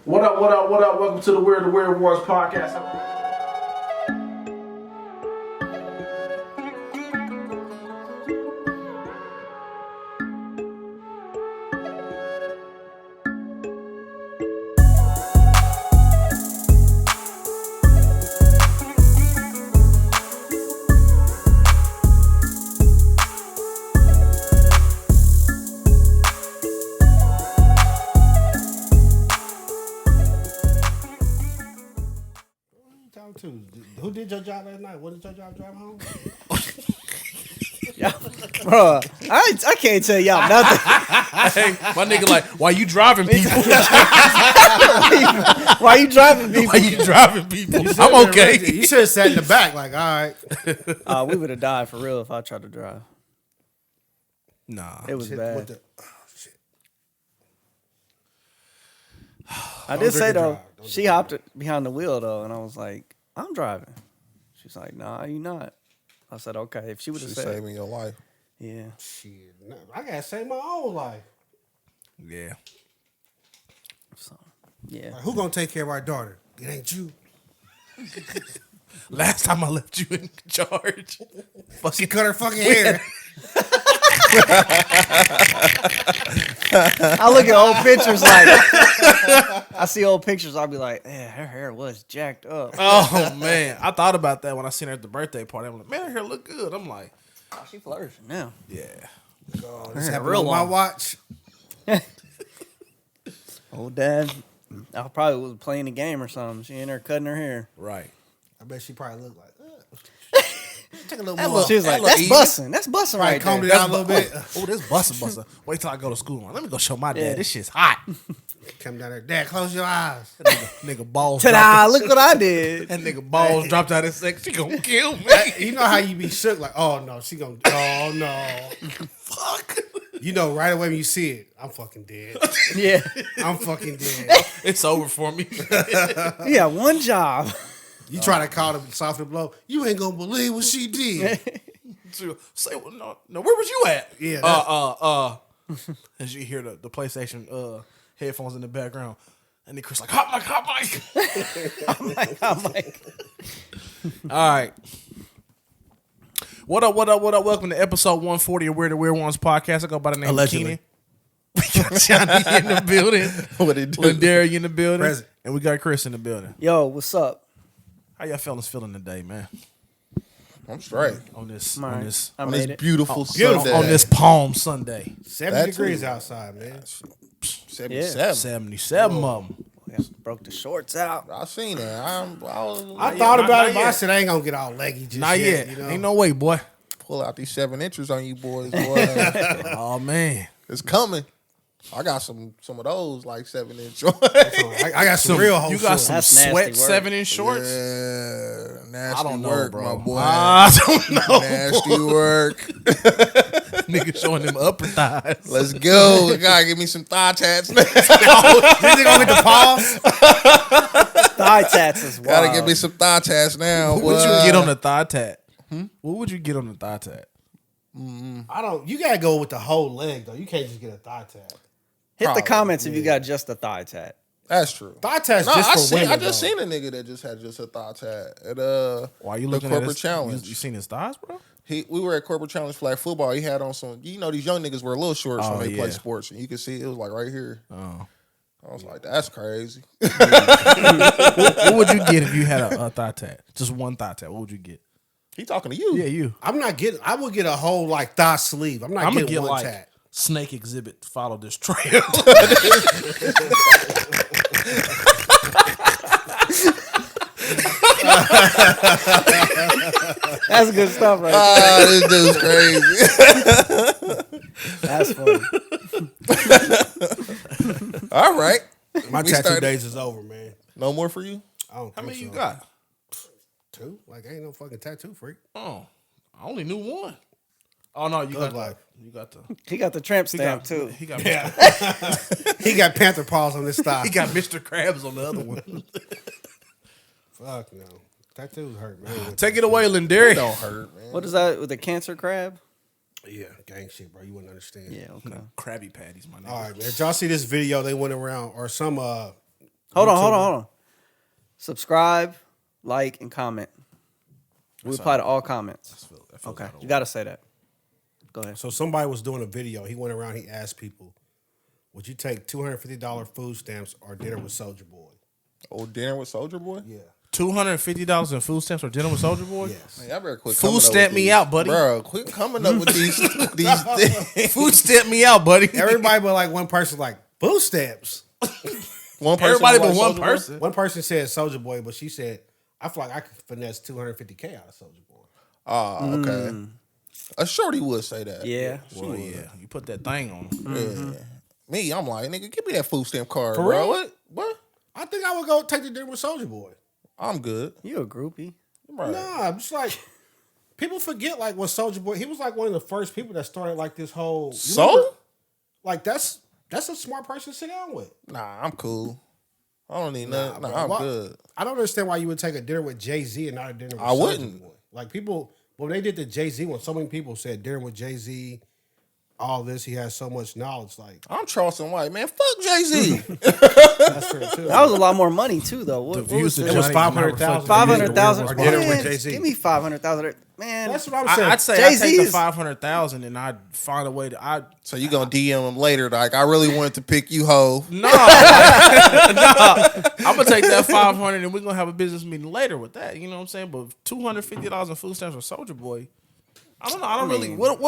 What up, what up, what up? Welcome to the Weird Wars podcast. Who did your job last night? What did your job drive home? Bro, I can't tell y'all nothing. Hey, my nigga, like, why you driving people? Why you driving people? Why you driving people? I'm okay. You should have sat in the back, like, all right. We would have died for real if I tried to drive. Nah, It was Shit, bad. what the- shit. I Don't did say drink and though, drive. Don't she hopped behind the wheel though, and I was like, "I'm driving." She's like, "Nah, you not." I said, "Okay." If she would have She's said, saving your life. "Yeah," Shit, nah, I gotta save my own life. yeah. so yeah. Like, who gonna take care of our daughter? It ain't you. Last time I left you in charge, She cut her fucking hair. I look at old pictures like I see old pictures. I'll be like, "Yeah, her hair was jacked up." oh man, I thought about that when I seen her at the birthday party. I'm like, man, her hair look good. I'm like, Oh, she flourishing now. yeah. Oh, this hair happened real on my long. watch. Old dad, I probably was playing a game or something. She in there cutting her hair. Right. I bet she probably looked like, take a little more. She was like, look "That's easy. busting. That's busting Probably right combed there." it out a little bit. Oh, this bustin'. Wait till I go to school. Let me go show my dad. Yeah. This shit's hot. Come down there. Dad, close your eyes. Nigga balls. Ta-da! dropped- Look what I did. That nigga balls dropped out of sex. She gonna kill me. You know how you be shook, like, oh no, she gonna, oh no. Fuck. You know right away when you see it, I'm fucking dead. Yeah. I'm fucking dead. It's over for me. Yeah, one job. You try to call them soften the blow, you ain't gonna believe what she did. Say no. Where was you at? Yeah, As you hear the PlayStation headphones in the background, and then Chris like hot mic. I'm like, All right. What up? Welcome to episode 140 of Weird Ones podcast. I go by the name Allegedly. of Keenan. We got Johnny in the building. What it do? Lindari in the building. Present. And we got Chris in the building. yo, what's up? How y'all fellas feeling today, man? I'm straight. On this I'm all right. I On made this it. beautiful beautiful. Sunday. on this Palm Sunday. 70 That degrees too. outside, man. 77. 77 of them. Yeah, broke the shorts out. I seen it. I I thought not about it, but I yet. said I ain't gonna get all leggy just Not yet. You know? Ain't no way, boy. pull out these 7 inches on you boys. Boy. Oh man. It's coming. I got some of those like 7-inch. I got some real whole You got shorts. some That's nasty sweat work. 7-inch shorts? Yeah, nasty I don't know, work, bro. my boy. I don't know. Nasty work. Nigga showing them upper thighs. Let's go. Gotta give me some thigh tats now. You think I'm with the paws? Thigh tats is wild. Gotta give me some thigh tats now. What would boy. you get on the thigh tat? What would you get on the thigh tat? I don't. You gotta go with the whole leg though. You can't just get a thigh tat. Hit the Probably, comments if you got just a thigh tat. That's true. Thigh tat's No, just for women. I just though. seen a nigga that just had just a thigh tat at Why you the looking at corporate his, challenge. You seen his thighs, bro? We were at corporate challenge flag football. He had on some, these young niggas wear little shorts Oh, when they play yeah. sports, and you can see it was like right here. Oh. I was like, that's crazy. What would you get if you had a thigh tat? Just one thigh tat. What would you get? He talking to you. Yeah, you. I'm not getting. I would get a whole like thigh sleeve. I'm not I'm gonna getting get one like tat. Snake Exhibit. Follow this trail. That's good stuff, right? Ah, this dude's crazy. That's funny. All right. My We tattoo started- days is over, man. No more for you? I don't How think many you so. got? 2? Like, I ain't no fucking tattoo freak. Oh, I only knew one. Oh no, you Good got life. You got the. He got the tramp He stamp got, too. He got. He got panther paws on his thigh. He got Mr. Krabs on the other one. Fuck no. Tattoos hurt, man. Take it away, Lindari. Don't hurt, man. What is that with the cancer crab? Yeah, gang shit, bro. You wouldn't understand. Yeah, okay. Krabby Patties, my nigga. All right, man. Did y'all see this video? They went around, or some Hold on. Subscribe, like, and comment. We reply to all comments. Okay, you got to say that. Go ahead. So somebody was doing a video. He went around. He asked people, "Would you take $250 food stamps or dinner with Soulja Boy?" Oh, dinner with Soulja Boy? Yeah. $250 in food stamps or dinner with Soulja Boy? Yes. Man, y'all better quit Food coming up stamp with me these- out, buddy. Bro, quit coming up with these Food stamp me out, buddy. Everybody but like one person like food stamps. One person Everybody like but one Soulja Boy? person. One person said Soulja Boy, but she said, "I feel like I could finesse $250K out of Soulja Boy." Oh, okay. A shorty would say that. Yeah. Well, yeah, you put that thing on. Yeah. Me, I'm like, nigga, give me that food stamp card, For bro. real? What? I think I would go take the dinner with Soulja Boy. I'm good. You a groupie. Right. Nah, I'm just like people forget like what Soulja Boy. He was like one of the first people that started like this whole. you So? remember? Like that's a smart person to sit down with. Nah, I'm cool. I don't need nothing. Nah, bro. I'm Why- good. I don't understand why you would take a dinner with Jay-Z and not a dinner with I Soulja wouldn't. Boy. Like people, when they did the Jay-Z one, so many people said dinner with Jay-Z, all this, he has so much knowledge. Like, I'm Charleston White, man. Fuck Jay-Z. that's fair too. That was a lot more money too, though. What views was to it? It was Johnny 500,000. 500,000 Or dinner with Man, Jay-Z. Give me 500,000. Man, That's what I'm saying. I'd say I take the Jay-Z's 500,000 and I'd find a way to. So you gonna DM him later, like, I really wanted to pick you, ho. No, I'm gonna take that 500 and we're gonna have a business meeting later with that. You know what I'm saying? But $250 in food stamps with Soulja Boy. I don't know. I don't really. What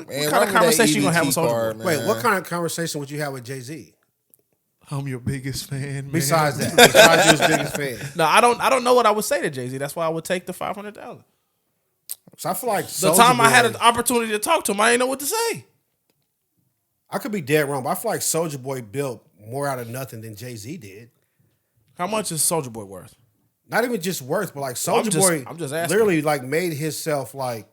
Man, kind run of me conversation that you gonna have with EBT Soulja card, Boy? Wait, man. what kind of conversation would you have with Jay-Z? I'm your biggest fan. Man. Besides that, besides you his biggest fan. No, I don't know what I would say to Jay-Z. That's why I would take the 500,000. So I feel like The Soulja time I had Boy- an opportunity to talk to him, I didn't know what to say. I could be dead wrong, but I feel like Soulja Boy built more out of nothing than Jay-Z did. How much is Soulja Boy worth? Not even just worth, but like I'm Soulja just- Boy I'm just asking. literally like made himself like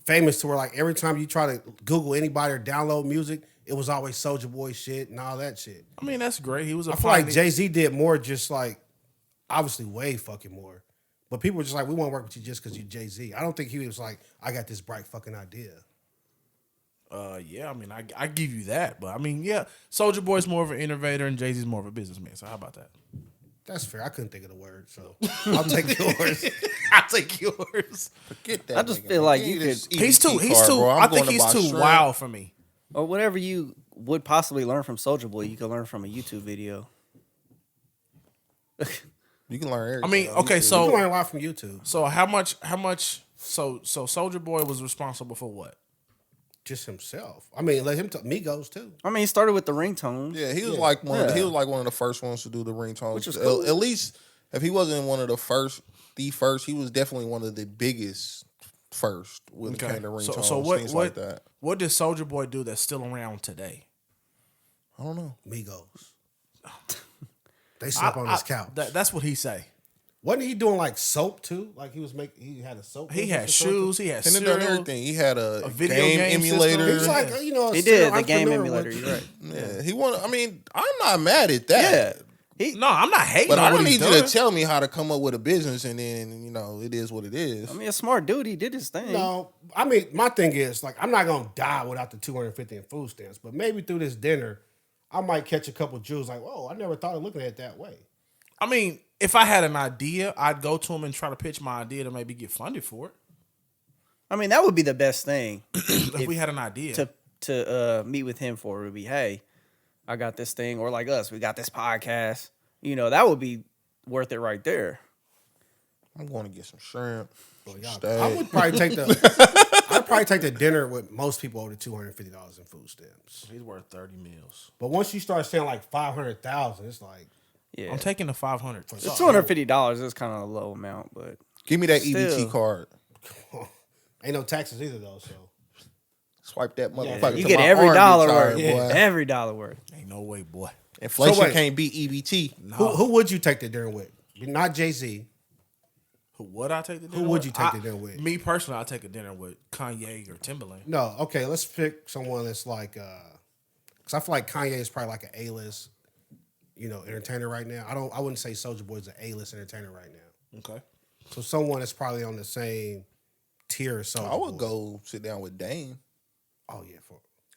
famous to where like every time you try to Google anybody or download music, it was always Soulja Boy shit and all that shit. I mean, that's great. He was a I feel like pioneer. Jay-Z did more, just like obviously way fucking more. But people were just like, we want to work with you just because you're Jay-Z. I don't think he was like, I got this bright fucking idea. Yeah, I mean, I give you that, but I mean, yeah, Soulja Boy's more of an innovator and Jay-Z's more of a businessman. So how about that? That's fair. I couldn't think of the word, so I'll take yours. I'll take yours. Forget that. I just nigga, feel man. like Give you me this could- He's EBT too. card, bro. I'm I going think to he's buy too shrimp. wild for me. or whatever you would possibly learn from Soulja Boy, you could learn from a YouTube video. You can learn everything. I mean, on okay, YouTube. You can learn so a lot from YouTube. how much? So Soulja Boy was responsible for what? Just himself. I mean, let him talk. Migos too. I mean, he started with the ringtones. Yeah, he was like one. Yeah. He was like one of the first ones to do the ringtones. Which is cool. At least if he wasn't one of the first, he was definitely one of the biggest first when it came to ringtones. So what? Things What? like that. What did Soulja Boy do that's still around today? I don't know. Migos. They slept on his couch. That's what he say. Wasn't he doing like soap too? Like he had a soap. He business had or something? shoes. He had And then done cereal. everything. He had a video game game emulator. system. He's like, you know, a He did serial the game entrepreneur emulator. with- You're right. Yeah, he wanted. I mean, I'm not mad at that. Yeah. He. No, I'm not hating. But on I what don't he's need you done. to tell me how to come up with a business, and then it is what it is. I mean, a smart dude. He did his thing. No, I mean, my thing is like, I'm not gonna die without the 250 in food stamps, but maybe through this dinner, I might catch a couple Jews like, whoa, I never thought of looking at it that way. I mean, if I had an idea, I'd go to him and try to pitch my idea to maybe get funded for it. I mean, that would be the best thing If we had an idea. to meet with him for. Would be, hey, I got this thing, or like us, we got this podcast. You know, that would be worth it right there. I'm going to get some shrimp. Well, some y'all- steak. I would probably take the. I'd probably take the dinner with most people over $250 in food stamps. He's worth 30 meals. But once you start saying like 500,000, it's like Yeah, I'm taking the 500. the $250 is kind of a low amount, but Give me that Still. EBT card. ain't no taxes either though. So Swipe that motherfucker. you till get my every arm dollar get tired, worth. boy. Every dollar worth. Ain't no way, boy. Inflation So wait. can't beat EBT. who would you take the dinner with? Not Jay-Z. Who would I take the dinner Who would with? you take the dinner with? Me personally, I'd take a dinner with Kanye or Timberland. No, okay, let's pick someone that's like, because I feel like Kanye is probably like an A-list, entertainer right now. I wouldn't say Soulja Boy's an A-list entertainer right now. Okay. So someone that's probably on the same tier as Soulja I would Boy. go sit down with Dame. Oh yeah,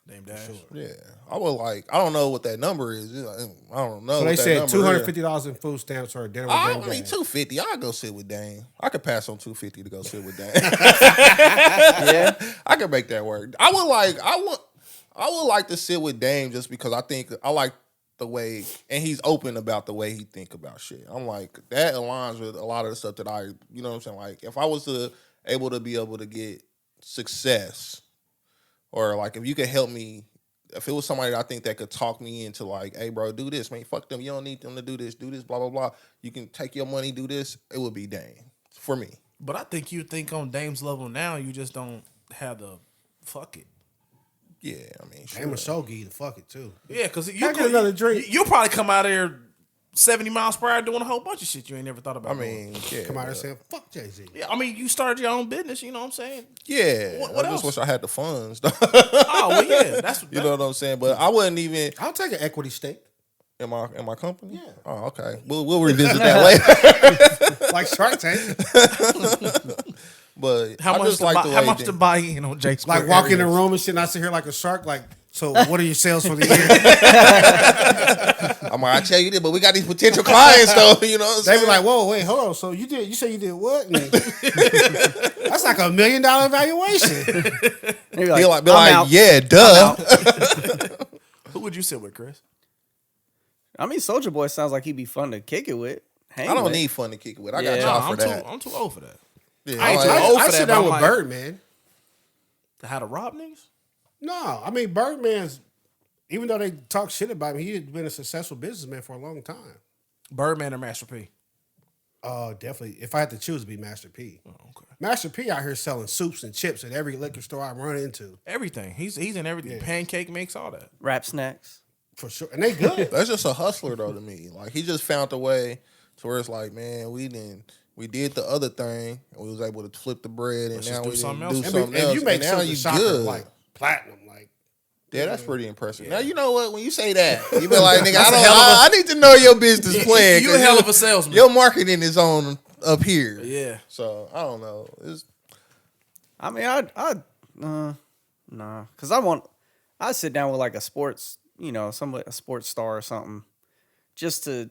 Dame Dash. Yeah, I would like. I don't know what that number is. I don't know. So they what that said number is. $250 in food stamps for a dinner with I Dame mean, Dash. $250. I'll go sit with Dame. I could pass on $250 to go sit with Dame. Yeah. I could make that work. I would like to sit with Dame just because I think I like the way, and he's open about the way he think about shit. I'm like, that aligns with a lot of the stuff that you know what I'm saying? Like, if I was able to get success, or like if you could help me, if it was somebody that I think that could talk me into like, hey bro, do this, man, fuck them, you don't need them to do this, blah, blah, blah. You can take your money, do this, it would be Dame for me. But I think you think on Dame's level now, you just don't have the fuck it. Yeah, I mean, sure. Dame will show give you the fuck it too. Yeah, because Can I get another drink? You'll probably come out there 70 miles per hour doing a whole bunch of shit you ain't never thought about. I mean, yeah. Come out there saying, fuck Jay-Z. yeah, I mean, you started your own business. You know what I'm saying? Yeah, What I just else? wish I had the funds. Though. Oh well, yeah, that's You know what I'm saying? But I wouldn't even I'll take an equity stake. in my company. Yeah. Oh, okay. We'll revisit that later. Like Shark Tank. But How I much just to like buy, the how way much that- to buy in on Jake's Like walk in the room and shit and I sit here like a shark. Like, so what are your sales for the year? I'm like, I tell you this, but we got these potential clients though. You know what I'm They saying? be like, whoa, wait, hold on. So you say you did what? And that's like $1 million valuation. Maybe be I'm like, out. yeah, duh. Who would you sit with, Chris? I mean, Soulja Boy sounds like he'd be fun to kick it with. Hang I don't with. need fun to kick it with. I Yeah. got y'all for I'm that. I'm too old for that. Yeah, I ain't like- too old I for sit that. down but with I'm like, Birdman. how to rob niggas? No, I mean Birdman's. Even though they talk shit about him, he had been a successful businessman for a long time. Birdman or Master P? Definitely. If I had to choose, it'd be Master P. Oh, okay. Master P out here selling soups and chips at every liquor store I run into. Everything. He's in everything. Yeah. Pancake mix, all that. Rap snacks. For sure. And they good. That's just a hustler though to me. Like he just found a way to where it's like, man, we did the other thing and we was able to flip the bread and Let's now just do we something do else. something if else. you make And now Silver you Shocker good. like platinum, like Yeah, that's pretty impressive. Now you know what? When you say that, you be like, nigga, a I need to know your business plan. You a 'cause hell of a salesman. Your marketing is on up here. Yeah. So I don't know. I mean, nah, because I'd sit down with like a sports, a sports star or something, just to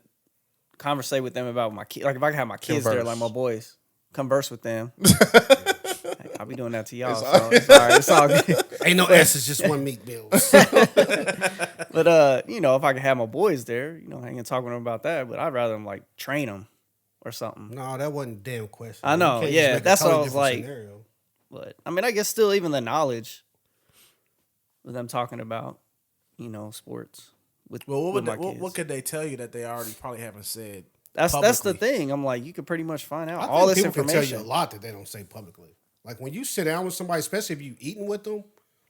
conversate with them about my kids. Like if I could have my kids there, Converse. like my boys, converse with them. I'll be doing that to y'all. So it's all right. It's all good. ain't no S, it's just one meat meal. But if I could have my boys there, hang and talk with them about that. But I'd rather them like train them or something. No, that wasn't a damn question. I know, You can't just yeah, make a that's what I totally was different like. scenario. But I mean, I guess still even the knowledge of them talking about, sports with, Well, with my what kids. could they tell you that they already probably haven't said? That's the publicly? thing. I'm like, you could pretty much find out I all think this people can tell you information. a lot that they don't say publicly. Like when you sit down with somebody, especially if you eating with them,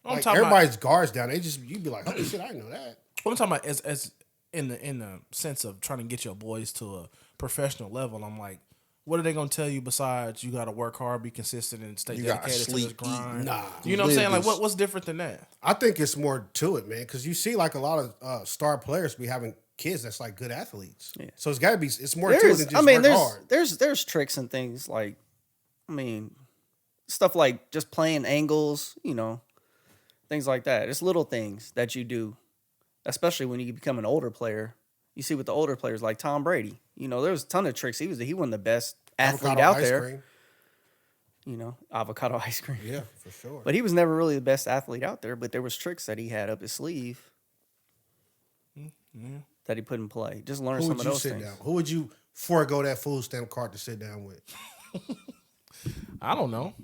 I'm like talking everybody's guards down. You'd be like, holy shit, I didn't know that. What I'm talking about as in the sense of trying to get your boys to a professional level. I'm like, what are they gonna tell you besides you got to work hard, be consistent, and stay You gotta dedicated to sleep, this grind? Nah. You know what I'm saying? Like, Live this. what's different than that? I think it's more to it, man, because you see like a lot of star players be having kids that's like good athletes. Yeah. So it's got to be. It's more to it than There's, just I mean, work hard. there's tricks and things like, I mean, stuff like just playing angles, things like that. It's little things that you do, especially when you become an older player. You see with the older players like Tom Brady, there's a ton of tricks. He wasn't the best athlete Avocado out ice there, cream. avocado ice cream. Yeah, for sure. But he was never really the best athlete out there. But there was tricks that he had up his sleeve that he put in play. Just learn Who some would of you those sit things. down? Who would you forego that food stamp card to sit down with? I don't know.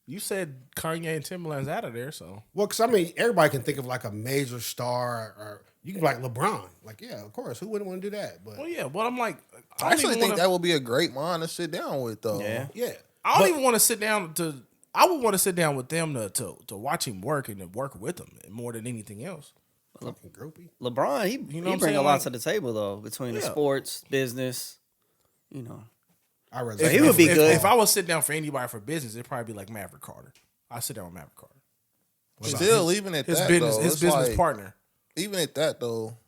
You said Kanye and Timberland's out of there, so Well, because I mean, everybody can think of like a major star, or you can be like LeBron. Like, yeah, of course, who wouldn't want to do that? But well, yeah. But I'm like, I actually think that would be a great mind to sit down with though. Yeah. yeah, I don't even want to sit down to. I would want to sit down with them to watch him work and to work with him more than anything else. fucking groupie. LeBron, he You know what I'm bring a saying? lot Like- to the table though, between the Yeah. sports, business, I rather. he would be if, good. If I was sit down for anybody for business, it'd probably be like Maverick Carter. I sit down with Maverick Carter. Still, even at His that business, though, his it's business like, partner. even at that though,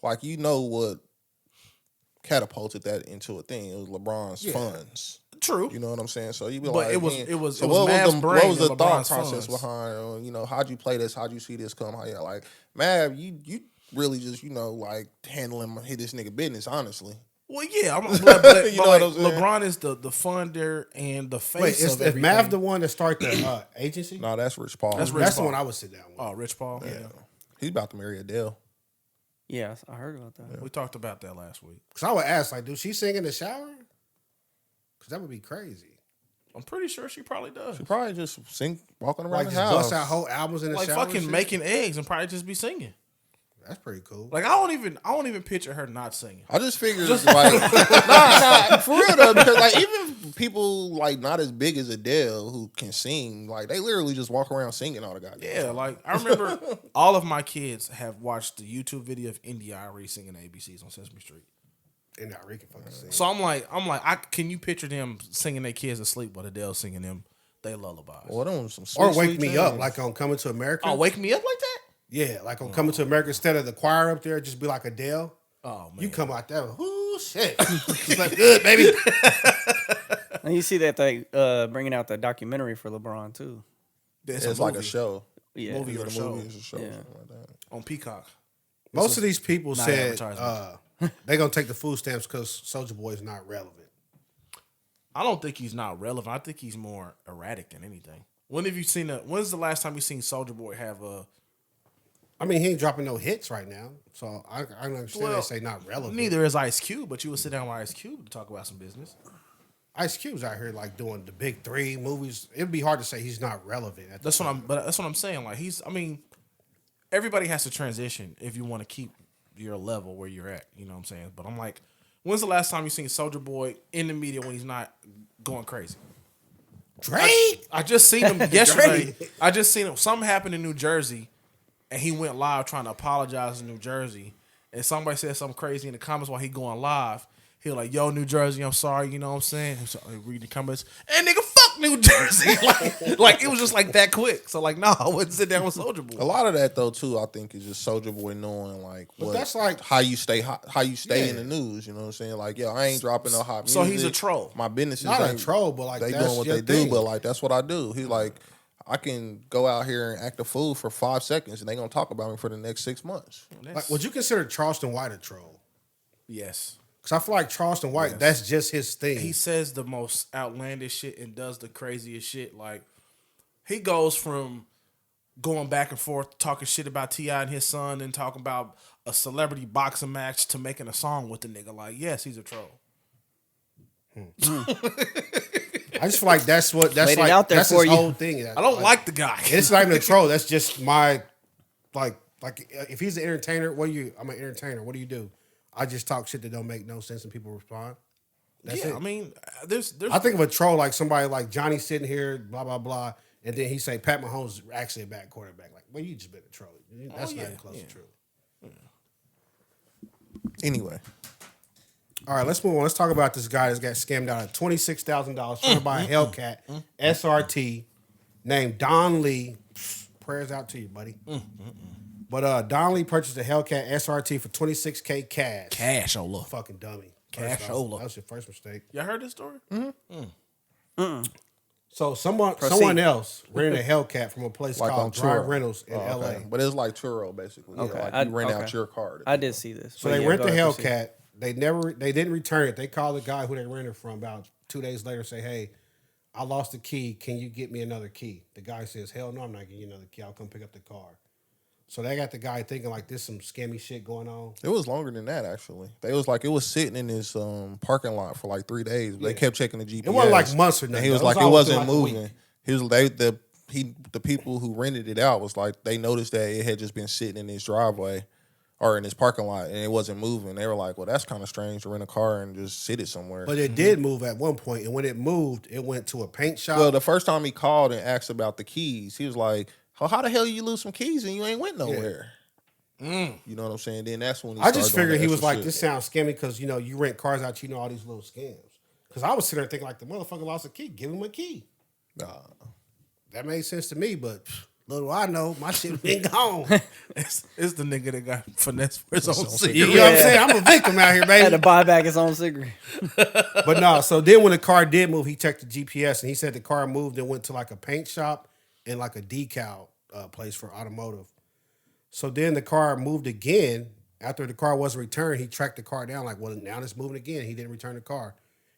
like what catapulted that into a thing. It was LeBron's funds. True. You know what I'm saying? So you be But like, it was- man, it was- so it was what Mav's the, brain what was the and thought LeBron's process funds. behind, how'd you play this? How'd you see this come? How you like, Mav, you really just, like handling hit this nigga business, honestly. Well, yeah, but You know what I'm saying? LeBron is the funder and the face Wait, of is everything. Mav the one that started the agency? No, that's Rich Paul. That's Rich That's the Paul. one I would sit down with. Oh, Rich Paul. Yeah. He's about to marry Adele. Yeah, I heard about that. We talked about that last week. Because I would ask, like, dude, she sing in the shower? Because that would be crazy. I'm pretty sure she probably does. She probably just walking around Like, the just house. bust out whole albums in the Like shower. and fucking shit? making eggs and probably just be singing. That's pretty cool. Like I don't even picture her not singing. I just figured, like, nah, for real though, because like even people like not as big as Adele who can sing, like they literally just walk around singing all the goddamn Yeah, time. like I remember all of my kids have watched the YouTube video of India Arie singing ABCs on Sesame Street. And now Rick can fucking sing. So I'm like, can you picture them singing their kids asleep while Adele singing them they lullabies? Well, them some sweet, Or Wake sweet Me Up, tunes. like on Coming to America. Oh, wake me up like that? Yeah, like on Coming to America, instead of the choir up there, just be like Adele. Oh man, You come out there, ooh, shit. Slept good, baby. And you see that they bringing out the documentary for LeBron too. It's It's like a show. Yeah, Movie It's or a show movie, it's a show, Yeah. something like that. on Peacock. Most of these people not said advertisement. they're going to take the food stamps because Soulja Boy is not relevant. I don't think he's not relevant. I think he's more erratic than anything. When's the last time you seen Soulja Boy have a? I mean, he ain't dropping no hits right now. So I understand Well, they say not relevant. Neither is Ice Cube, but you would sit down with Ice Cube to talk about some business. Ice Cube's out here like doing the big three movies. It'd be hard to say he's not relevant. That's what I'm saying. Like everybody has to transition if you want to keep your level where you're at. You know what I'm saying? But I'm like, when's the last time you seen Soulja Boy in the media when he's not going crazy? Drake. I just seen him yesterday. I just seen him. Something happened in New Jersey, and he went live trying to apologize in New Jersey. And somebody said something crazy in the comments while he going live. He was like, "Yo, New Jersey, I'm sorry." You know what I'm saying? So I read the comments, and nigga, fuck New Jersey. like it was just like that quick. So like, no, I wouldn't sit down with Soulja Boy. A lot of that though too, I think, is just Soulja Boy knowing like But what, that's like- how you stay in Yeah. the news. You know what I'm saying? Like, yo, I ain't dropping no hot music. So he's a troll. My business is Not a ain't- troll, but like they that's doing what your they thing. do. But like that's what I do. He's like, I can go out here and act a fool for 5 seconds, and they gonna talk about me for the next 6 months. Like, would you consider Charleston White a troll? Yes. Because I feel like Charleston White, that's just his thing. He says the most outlandish shit and does the craziest shit. Like he goes from going back and forth talking shit about T.I. and his son and talking about a celebrity boxing match to making a song with the nigga. Like, yes, he's a troll. I just feel like that's what that's Laid it like. out there That's for his you. whole thing. I don't like the guy. It's not even a troll. That's just my like if he's an entertainer, I'm an entertainer. What do you do? I just talk shit that don't make no sense and people respond. That's yeah, it. I mean, there's I think of a troll like somebody like Johnny sitting here, blah blah blah, and then he say Pat Mahomes is actually a bad quarterback. Like, well, you just been a troll. That's not even close to true. Anyway, All right, let's move on. Let's talk about this guy that's got scammed out of $26,000 trying to buy a Hellcat SRT named Don Lee. Prayers out to you, buddy. But Don Lee purchased a Hellcat SRT for $26K cash. Cashola. Fucking dummy. First off, Cashola. that was your first mistake. Y'all heard this story? So someone else rented a Hellcat from a place like on called Drive Turo. Rentals in Oh, LA. okay. But it's like Turo basically. Okay. Yeah, like you rent out your car. I did see this. So but they yeah, rent go the ahead, proceed. Hellcat. They didn't return it. They called the guy who they rented from about 2 days later and say, "Hey, I lost the key. Can you get me another key?" The guy says, "Hell no, I'm not getting you another key. I'll come pick up the car." So they got the guy thinking like this some scammy shit going on. It was longer than that actually. They was like it was sitting in this parking lot for like 3 days. They kept checking the GPS. It wasn't like months or And nothing. he was though. like it always wasn't like a week. moving. He was the people who rented it out was like they noticed that it had just been sitting in his driveway or in his parking lot and it wasn't moving. They were like, well, that's kind of strange to rent a car and just sit it somewhere. But it did move at one point, and when it moved, it went to a paint shop. Well, the first time he called and asked about the keys, he was like, how the hell you lose some keys and you ain't went nowhere? You know what I'm saying? Then that's when he I just started doing figured the he was extra like, shit. this sounds scammy because, you rent cars out, all these little scams. Because I was sitting there thinking like, the motherfucker lost a key. Give him a key. Nah. That made sense to me, but Little I know, my shit been gone. It's the nigga that got finesse for his own You know cigarette. what I'm saying? I'm a victim out here, Had to baby. buy back his own cigarette. But no, so then when the car did move, he checked the GPS and he said the car moved and went to like a paint shop and like a decal place for automotive. So then the car moved again. After the car wasn't returned, he tracked the car down like, well, now it's moving again. He didn't return the car.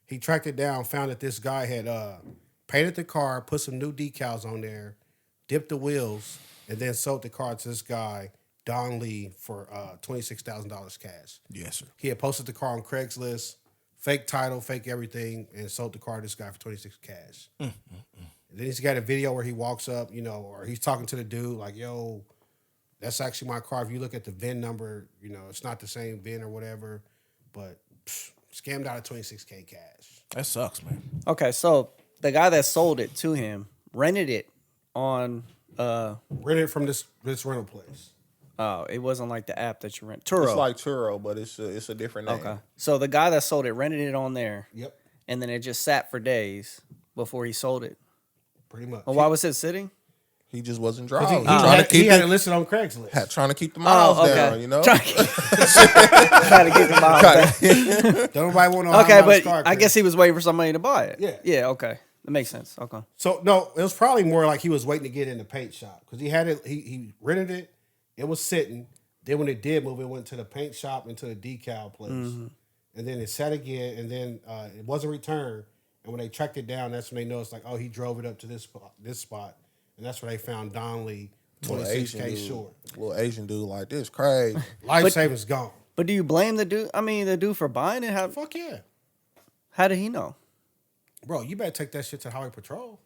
He tracked it down, found that this guy had painted the car, put some new decals on there, dipped the wheels, and then sold the car to this guy, Don Lee, for $26,000 cash. Yes, sir. He had posted the car on Craigslist, fake title, fake everything, and sold the car to this guy for $26,000 cash. And then he's got a video where he walks up, you know, or he's talking to the dude like, yo, that's actually my car. If you look at the VIN number, you know, it's not the same VIN or whatever, but scammed out of $26,000 cash. That sucks, man. Okay, so the guy that sold it to him rented it on. Rented from this rental place. Oh, it wasn't like the app that you rent. Turo. It's like Turo, but it's a different name. Okay, so the guy that sold it rented it on there. Yep, And then it just sat for days before he sold it. pretty much. Well, why was it sitting? He just wasn't 'Cause driving. he had it listed on Craigslist. Trying to keep the miles down, you know. Trying to get the miles back. Don't nobody want to know Okay, how much but car I guess he was waiting for somebody to buy it. Yeah. Yeah. Okay, that makes sense. Okay. So no, it was probably more like he was waiting to get in the paint shop because he had it. He rented it. It was sitting. Then when it did move, it went to the paint shop into the decal place, and then it sat again, and then it wasn't returned. And when they tracked it down, that's when they noticed like, oh, he drove it up to this spot, and that's where they found Don Lee Little Asian $26,000 dude, short. little Asian dude like this, crazy. Life savings gone. But do you blame the dude? I mean, the dude for buying it. Fuck yeah, How did he know? bro. You better take that shit to Highway Patrol.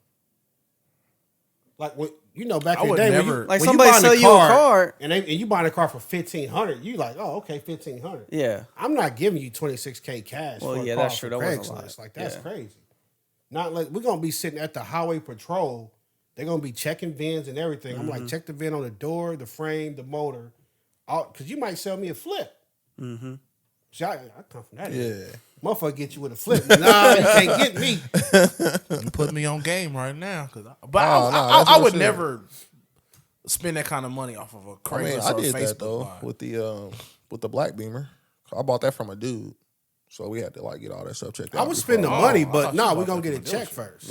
Like when you know back I in the would day, never- Like when somebody buying sell you a car. and you buying a car for $1,500, you like, oh, okay, $1,500. Yeah. I'm not giving you $26,000 cash. Well, for a yeah, car that's true. for That wasn't a Craigslist. lot. Like that's Yeah. crazy. Not like we're gonna be sitting at the Highway Patrol. They're gonna be checking VINs and everything. I'm like, check the VIN on the door, the frame, the motor, because you might sell me a flip. Mm-hmm. See, I come from that. area. Yeah. Motherfucker get you with a flip. Nah, you can't get me. You put me on game right now, but Oh, no, that's I what would I'm saying. never spend that kind of money off of a I Craigslist mean, I or a did Facebook that though buy. with the Black Beamer. I bought that from a dude, so we had to like get all that stuff checked out. I would spend the before. money, I but thought nah, you we're bought gonna that get a from a check dealership. first.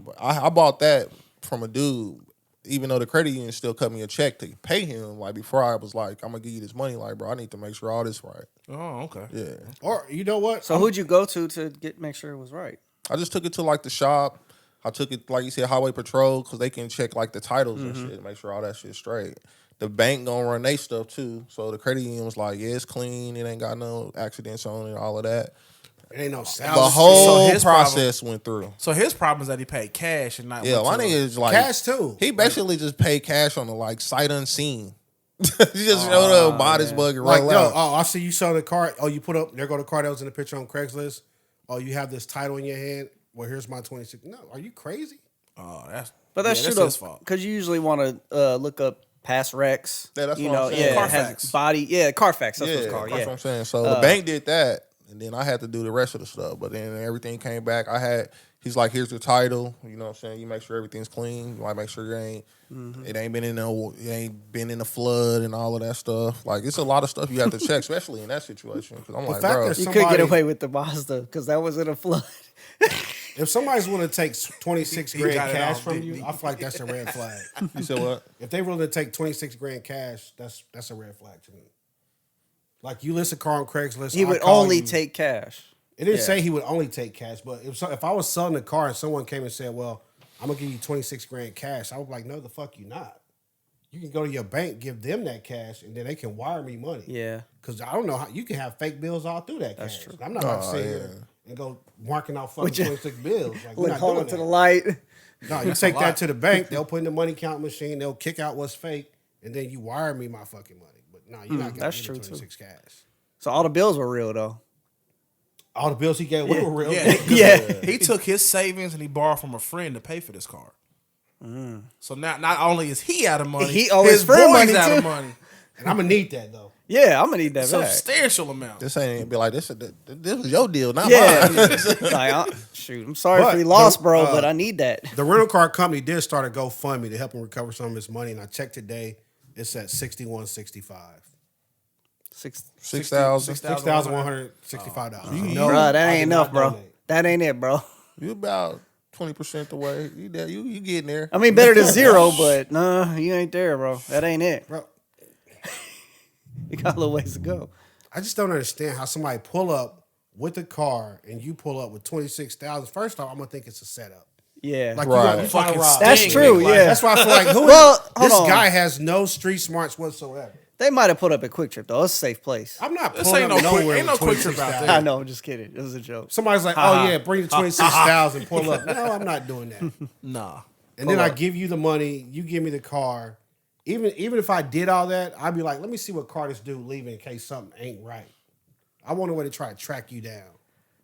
But I bought that from a dude, even though the credit union still cut me a check to pay him. Like before, I was like, I'm gonna give you this money. Like, bro, I need to make sure all this right. Oh, okay. Yeah, Or you know what? So who'd you go to make sure it was right? I just took it to like the shop. I took it, like you said, Highway Patrol, because they can check like the titles and shit, make sure all that shit's straight. The bank gonna run they stuff too. So the credit union was like, yeah, it's clean. It ain't got no accidents on it, all of that. It ain't no The salary. whole his process went through. So his problem is that he paid cash and not Yeah, my went to nigga a- is like Cash too. He basically just paid cash on the like sight unseen. He just showed up, bought his bug and Like, roll yo, out. oh, I see you saw the car. Oh, you put up, there go the car that was in the picture on Craigslist. Oh, you have this title in your hand. Well, here's my 26. No, are you crazy? Oh, that's But that's yeah, true his though, fault. because you usually want to look up past wrecks. Yeah, that's you what know, I'm saying. yeah, it has Carfax. body. Yeah, Carfax. That's what Yeah, it's called. that's Yeah. what I'm saying. So the bank did that, and then I had to do the rest of the stuff. But then everything came back. He's like, here's the title. You know what I'm saying? You make sure everything's clean. You might make sure it ain't been in a flood and all of that stuff. Like it's a lot of stuff you have to check, especially in that situation. Because I'm like, fact bro, is- You could get Somebody- away with the Mazda because that was in a flood. If somebody's willing to take 26 He grand got it cash off, from didn't you, he? I feel like that's a red flag. you said what? If they willing to take 26 grand cash, that's a red flag to me. Like you list a car on Craigslist. He I would call only you. take cash. It didn't Yeah. say he would only take cash, but if I was selling a car and someone came and said, "Well, I'm gonna give you 26 grand cash," I would be like, "No, the fuck you not. You can go to your bank, give them that cash, and then they can wire me money." Yeah. Because I don't know how you can have fake bills all through that cash. true. I'm not about to sit here and go marking out fucking 26 bills. Like, we're Like not hold doing on to that. the light. No, you take that to the bank. They'll put in the money count machine. They'll kick out what's fake, and then you wire me my fucking money. But no, you're not gonna that's give true, me too. 26 cash. So all the bills were real though. All the bills he gave we were real. Yeah, 'cause Yeah. He took his savings and he borrowed from a friend to pay for this car. So now, not only is he out of money, He owe his friend boy's money, out too. of money. And I'm gonna need that though. Yeah, I'm gonna need that back. Substantial amount. This ain't be like this was your deal, not Yeah, mine. shoot. I'm sorry But if we lost, the- bro, but I need that. The rental car company did start a GoFundMe to help him recover some of his money, and I checked today. It's at $61.65. $6,000. $6,165. Bro, that ain't enough, bro. That ain't it, bro. You about 20% the way. You getting there. I mean, better than zero, but nah, you ain't there, bro. That ain't it. Bro, You got a little ways to go. I just don't understand how somebody pull up with a car and you pull up with 26,000. First off, I'm gonna think it's a setup. Yeah. Like Right. you trying to rob. That's Sting, true, nigga. yeah. That's why I feel like Well, hold this on. guy has no street smarts whatsoever. They might have put up a Quick Trip, though. It's a safe place. I'm not This pulling ain't up no quick- nowhere ain't no with Quick Trip out 26,000. there. I know, I'm just kidding. It was a joke. Somebody's like, oh yeah, bring the 26,000, pull up. No, I'm not doing that. Nah. And then I give you the money, you give me the car. Even if I did all that, I'd be like, let me see what car this dude leaving in case something ain't right. I want a way to try to track you down.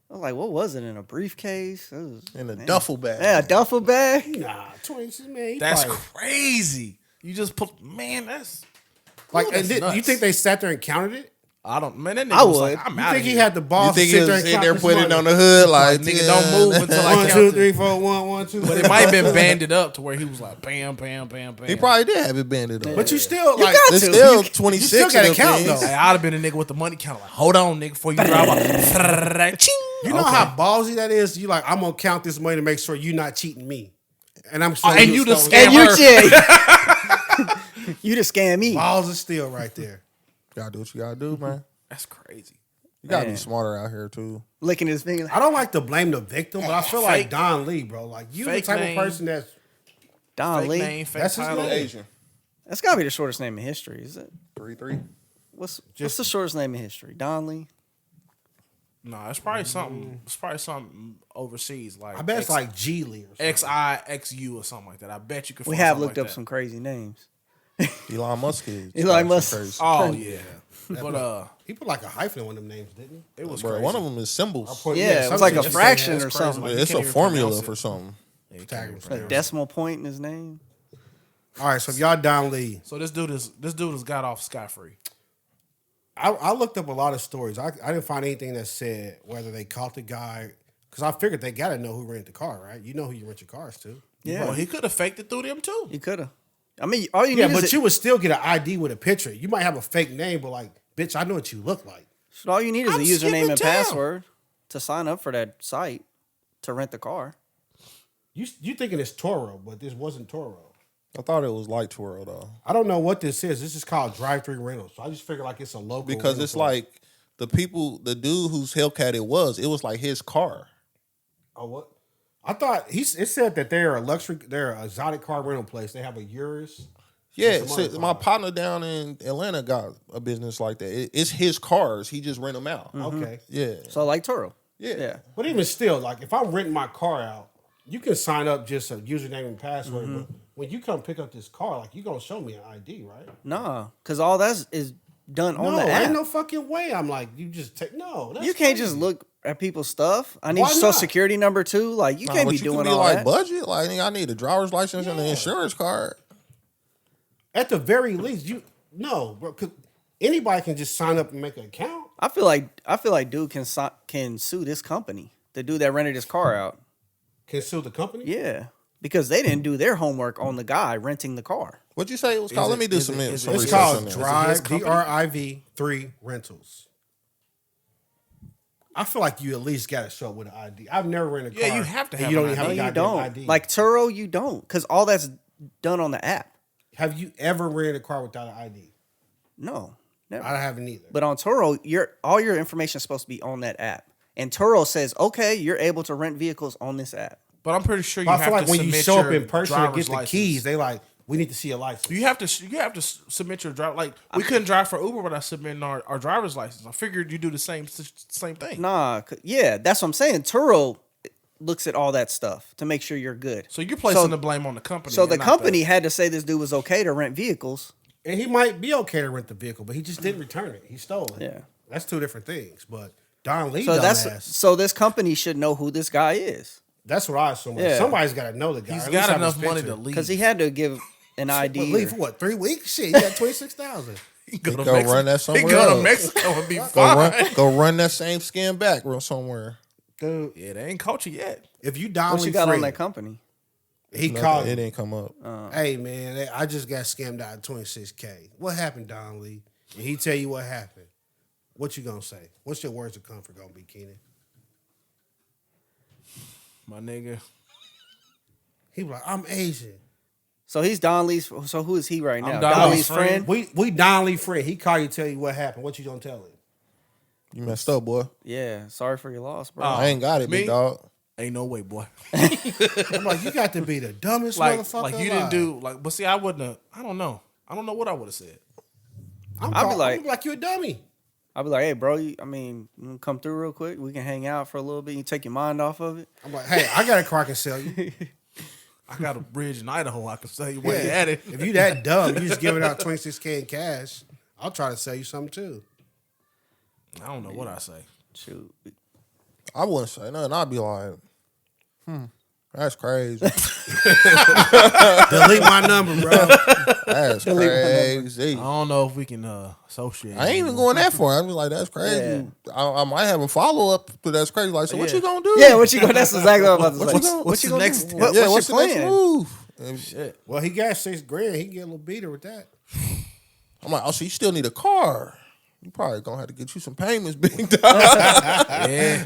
I was like, what was it? In a briefcase? It was, In a duffel bag. Yeah, a duffel bag? Nah, 26, man. he That's probably- crazy. You just put, man, that's. like. Ooh, that's And you nuts. think they sat there and counted it? I don't, man, that nigga I was would. like, I'm You out think of he here. had the You balls to think sit he there was and sitting count there this putting it money? on the hood like, nigga, don't move until I 1, count 2, it. 3, 4, 1, 1, 2. But it might have been banded up to where he was like, bam, bam, bam, bam. He probably did have it banded up. But you still like got It's to. still You 26 still gotta of them count, things. though. Hey, I'd have been a nigga with the money counter. Like, hold on, nigga, before you drive off. you know how ballsy that is. You like, I'm gonna count this money to make sure you're not cheating me, and I'm showing and you the stolen- scam- And you her. cheat. You just scam me. balls of steel right there. Gotta do what you gotta do, man. That's crazy. You gotta Man. be smarter out here too. Licking his finger. I don't like to blame the victim, but I feel like Fake- Don Lee, bro. Like you, the fake type name. of person that's Don Fake Lee. name, fake That's his title. name. Asian. That's got to be the shortest name in history, is it? 3-3. What's the shortest name in history? Don Lee? No, it's probably something. It's probably something overseas. Like I bet it's like G Lee or something. XIXU or something like that. I bet you could. We find have something looked like up that. some crazy names. Elon Musk is. Elon Musk. Crazy. Oh yeah, but He put like a hyphen in one of them names, didn't he? it was Bro, crazy. one of them is symbols. Put- Yeah, it some was like a shit just fraction saying or that's crazy. something. Like, you It's can't a even formula pronounce for it. something. Yeah, you Tag can't him. even A pronounce it. decimal point in his name. All right, so if y'all Don Lee, So this dude has got off scot free. I looked up a lot of stories. I didn't find anything that said whether they caught the guy because I figured they got to know who rented the car, right? You know who you rent your cars to. Yeah. Well, he could have faked it through them too. You could have. I mean, all you Yeah, need but is you would still get an ID with a picture. You might have a fake name, but like, bitch, I know what you look like. all you need is I'm a username skipping and town. password to sign up for that site to rent the car. You thinking it's Toro, but this wasn't Toro. I thought it was like Toro though. I don't know what this is. This is called drive-through rentals. So I just figure like it's a local Because rental it's place. like the dude whose Hellcat it was like his car. Oh, what? I thought it said that they're an exotic car rental place. They have a Urus. Yeah, Some other so my car. partner down in Atlanta got a business like that. It's his cars. He just rent them out. Okay. Yeah. So like Toro. Yeah. Yeah. But even still, like if I'm renting my car out, you can sign up just a username and password. Mm-hmm. But when you come pick up this car, like you gonna show me an ID, right? Nah, because all that is done on the app. ain't no fucking way. I'm like, you just take that's You can't crazy. just look at people's stuff. I need Why social not? security number too. Like you Nah, can't but be you doing can be all like that. budget. Like I need a driver's license and an insurance card. At the very least, bro. 'Cause anybody can just sign up and make an account. I feel like dude can sue this company. The dude that rented his car out. Can sue the company. Yeah. Because they didn't do their homework on the guy renting the car. What'd you say it was called? it- Let me do is some it- is some it- It's research on called that. Drive company? DRIV3 Rentals. I feel like you at least got to show up with an ID. I've never rented a car. Yeah, you have to and have You don't an even have No, a you goddamn don't. ID. Like Turo, you don't. Because all that's done on the app. have you ever rented a car without an ID? No. Never. I haven't either. But on Turo, all your information is supposed to be on that app. And Turo says, okay, you're able to rent vehicles on this app. But I'm pretty sure you But I have feel like to when you submit show up your in person and driver's get the license. keys, they like, we need to see a license. You have to submit your drive. Like we couldn't drive for Uber without submitting our driver's license. I figured you do the same thing. Nah, yeah, that's what I'm saying. Turo looks at all that stuff to make sure you're good. So you're placing the blame on the company. So and the not company had to say this dude was okay to rent vehicles. And he might be okay to rent the vehicle, but he just didn't return it. He stole it. Yeah. That's two different things. But Don Lee, So dumbass, so this company should know who this guy is that's what I assume. Yeah. Somebody's got to know the guy. He's At least got have his enough money picture. to leave. because he had to give an But ID. leave for what? 3 weeks? Shit, he got 26,000. He go to Go Mexico. run that He somewhere go to else. Mexico and be Go fine. run that same skin back real somewhere. Dude, Yeah, they ain't coaching yet. if you What Donnelly you got Fred, on that company? he Nothing. called It me. didn't come up. Hey man, I just got scammed out of $26K. What happened, Donnelly? And he tell you what happened. What you gonna say? What's your words of comfort gonna be, Keenan? My nigga. He was like, I'm Asian. So he's Donnelly's. So who is he right now? I'm Donnelly's friend. We Donnelly friend. He call you, tell you what happened. What you gonna tell him? You messed up, boy. Yeah. Sorry for your loss, bro. I ain't got it, Me? big dog. Ain't no way, boy. I'm like, you got to be the dumbest motherfucker Like you alive. didn't do like. But see, I wouldn't have. I don't know. I don't know what I would have said. I'd be like- you a dummy. I'll be like, hey, bro. You wanna come through real quick. We can hang out for a little bit. You take your mind off of it. I'm like, hey, I got a car I can sell you. I got a bridge in Idaho. I can tell you where you at it. If you that dumb, you just giving out $26K in cash. I'll try to sell you something too. I don't know what I say. Shoot. I wouldn't say nothing. I'd be like, that's crazy. Delete my number, bro. That's crazy. I don't know if we can associate. I ain't even going that far. I'd be like, that's crazy. I might have a follow up to that's crazy. Like, so what Yeah. you gonna do? Yeah. What you going? That's exactly what I was about to say. What's the gonna next do? step? What, Yeah, what's what's your the next plan? move? And Shit. Well, he got $6,000. He can get a little beater with that. I'm like, oh, so you still need a car? You probably gonna have to get you some payments, big dog. Yeah.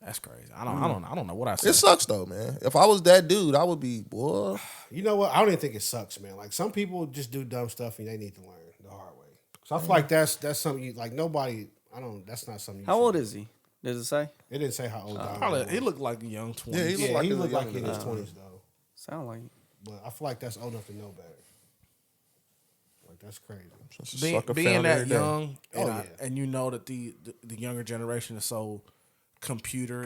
That's crazy. I don't know what I said. It sucks though, man. If I was that dude, I would be, boy. You know what? I don't even think it sucks, man. Like some people just do dumb stuff and they need to learn the hard way. So I feel like that's something you like. Nobody. I don't. That's not something. You How should old do. is he? Does it say? It didn't say how old. Donald Probably was. he looked like a young 20. Yeah, he Yeah, like he he's looked a like younger in his guy. 20s though. Sound like. But I feel like that's old enough to know better. Like that's crazy. Just a being, sucker being found every that day. young, and, Oh, yeah. and you know that the younger generation is so computer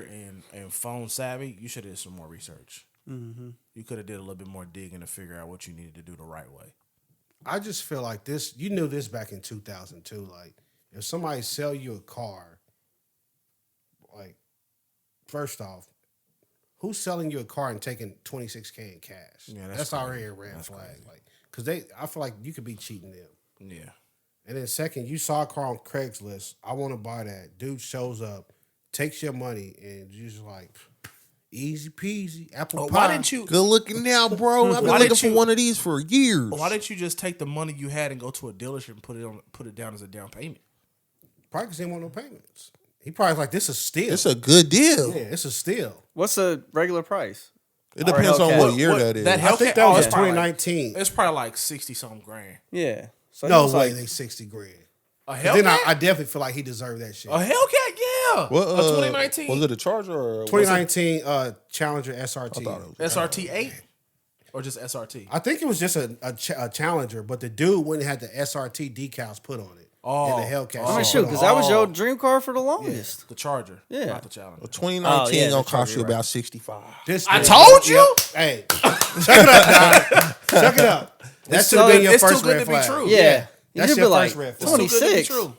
and phone savvy, you should have did some more research. Mm-hmm. You could have did a little bit more digging to figure out what you needed to do the right way. I just feel like this. You knew this back in 2002. Like if somebody sell you a car, like first off, who's selling you a car and taking $26K in cash? Yeah, that's that's already a red flag. Like because I feel like you could be cheating them. Yeah. And then second, you saw a car on Craigslist. I want to buy that. Dude shows up, takes your money, and you're just like, easy peasy, apple pie. Why didn't you? Good looking now, bro. I've been Why looking didn't for you- one of these for years. Why didn't you just take the money you had and go to a dealership and put it down as a down payment? Probably because he didn't want no payments. He probably was like, this is steal. It's a good deal. Yeah, it's a steal. What's the regular price? It depends on Hellcat. what year What- that is. that I think Hellcat- that was it's probably 2019. It's probably like 60 something grand. Yeah. So No he was way, like, they 60 grand. A Then Hellcat? I definitely feel like he deserved that shit. A Hellcat? Yeah. What, a 2019 Was it a Charger or was it- 2019 Challenger SRT. I thought it was SRT 8 or just SRT? I think it was just a Challenger, but the dude went and had the SRT decals put on it. Oh. And the Hellcat. I mean, shit shoot, put because on that was your dream car for the longest. The Charger. Yeah. Not the Challenger. 2019 Oh, yeah, gonna that's cost you probably about 65. This I dude- told you? Yep. Hey, check it up, dog. Check it up. That should have been your it's too first good red to be flag. true. Yeah. You That's should your be like first red flag. It's too good to be 26. true.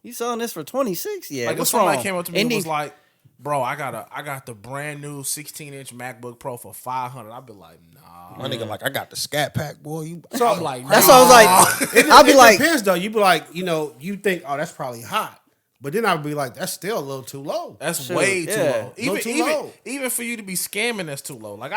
You selling this for 26? Yeah. Like if What's somebody wrong? came up to me and Ending- was like, "Bro, I got the brand new 16-inch MacBook Pro for $500." I'd be like, "Nah." My nigga, like, I got the Scat Pack, boy. You So I'm like, That's nah. what I was like. I'll be It like, depends though. You be like, you think, oh, that's probably hot, but then I'd be like, that's still a little too low. That's Shoot, way too yeah. low. Little too low. Even for you to be scamming, that's too low. Like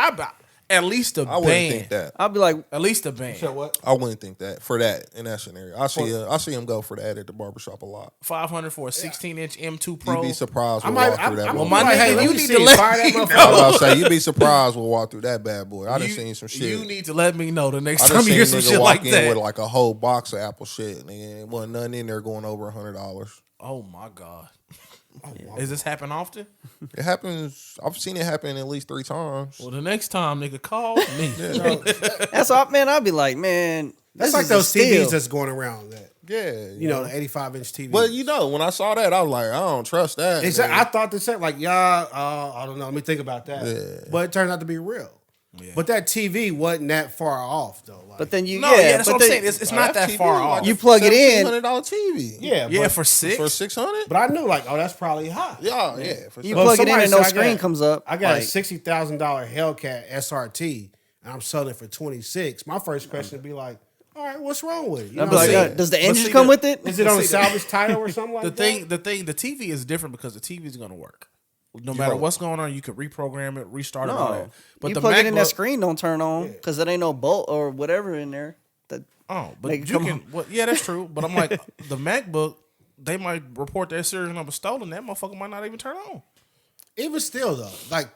at least a I wouldn't band. think that. I'll be like, At least a band. So what? I wouldn't think that for that in that scenario. I see him go for that at the barbershop a lot. 500 for a 16-inch M2 You'd Pro. be surprised. I We'll might. walk through that. I'm Well, motherfucker. my like, hey, nigga, let you me need see to it. let Fire that me motherfucker know. I was up. about to say you'd be surprised. We'll walk through that bad boy. I done You- seen some shit. You need to let me know the next I time done you seen hear some nigga shit walk like in that. with like a whole box of Apple shit, nigga. And wasn't nothing in there going over $100. Oh my god. Is this happen often? It happens. I've seen it happen at least 3 times. Well, the next time, nigga, call me. that's all, man. I'll be like, man, That's this like is a those steal. TVs that's going around. That Yeah, you know, the 85-inch TV. But you know, when I saw that, I was like, I don't trust that. Exactly. nigga. I thought the same. Like, I don't know. Let me think about that. Yeah. But it turned out to be real. Yeah. But that TV wasn't that far off though. Like, But then you, No, yeah, that's but what I'm then- saying. It's not that TV far was off. like You plug it in. $1,700 TV. yeah, Yeah, but, for six. For 600. but I knew like, oh, that's probably hot. Yeah, yeah. For You sure. But plug it in somebody and no said I screen got- comes up. I got like, a $60,000 Hellcat SRT, and I'm selling it for 26. My first question would be like, All right, what's wrong with it? You I'd know be what I'm like, saying? does the engine see, come the- with it? Is it on a see, salvage title or something like The that? the TV is different because the TV is going to work. No matter what's going on, you can reprogram it, restart it, all that. No, But you the plug it in, that MacBook- screen don't turn on because it ain't no bolt or whatever in there. That Oh, but Make it you come can. on. Well, yeah, that's true. But I'm like, the MacBook, they might report their serial number stolen. That motherfucker might not even turn on. Even still though, like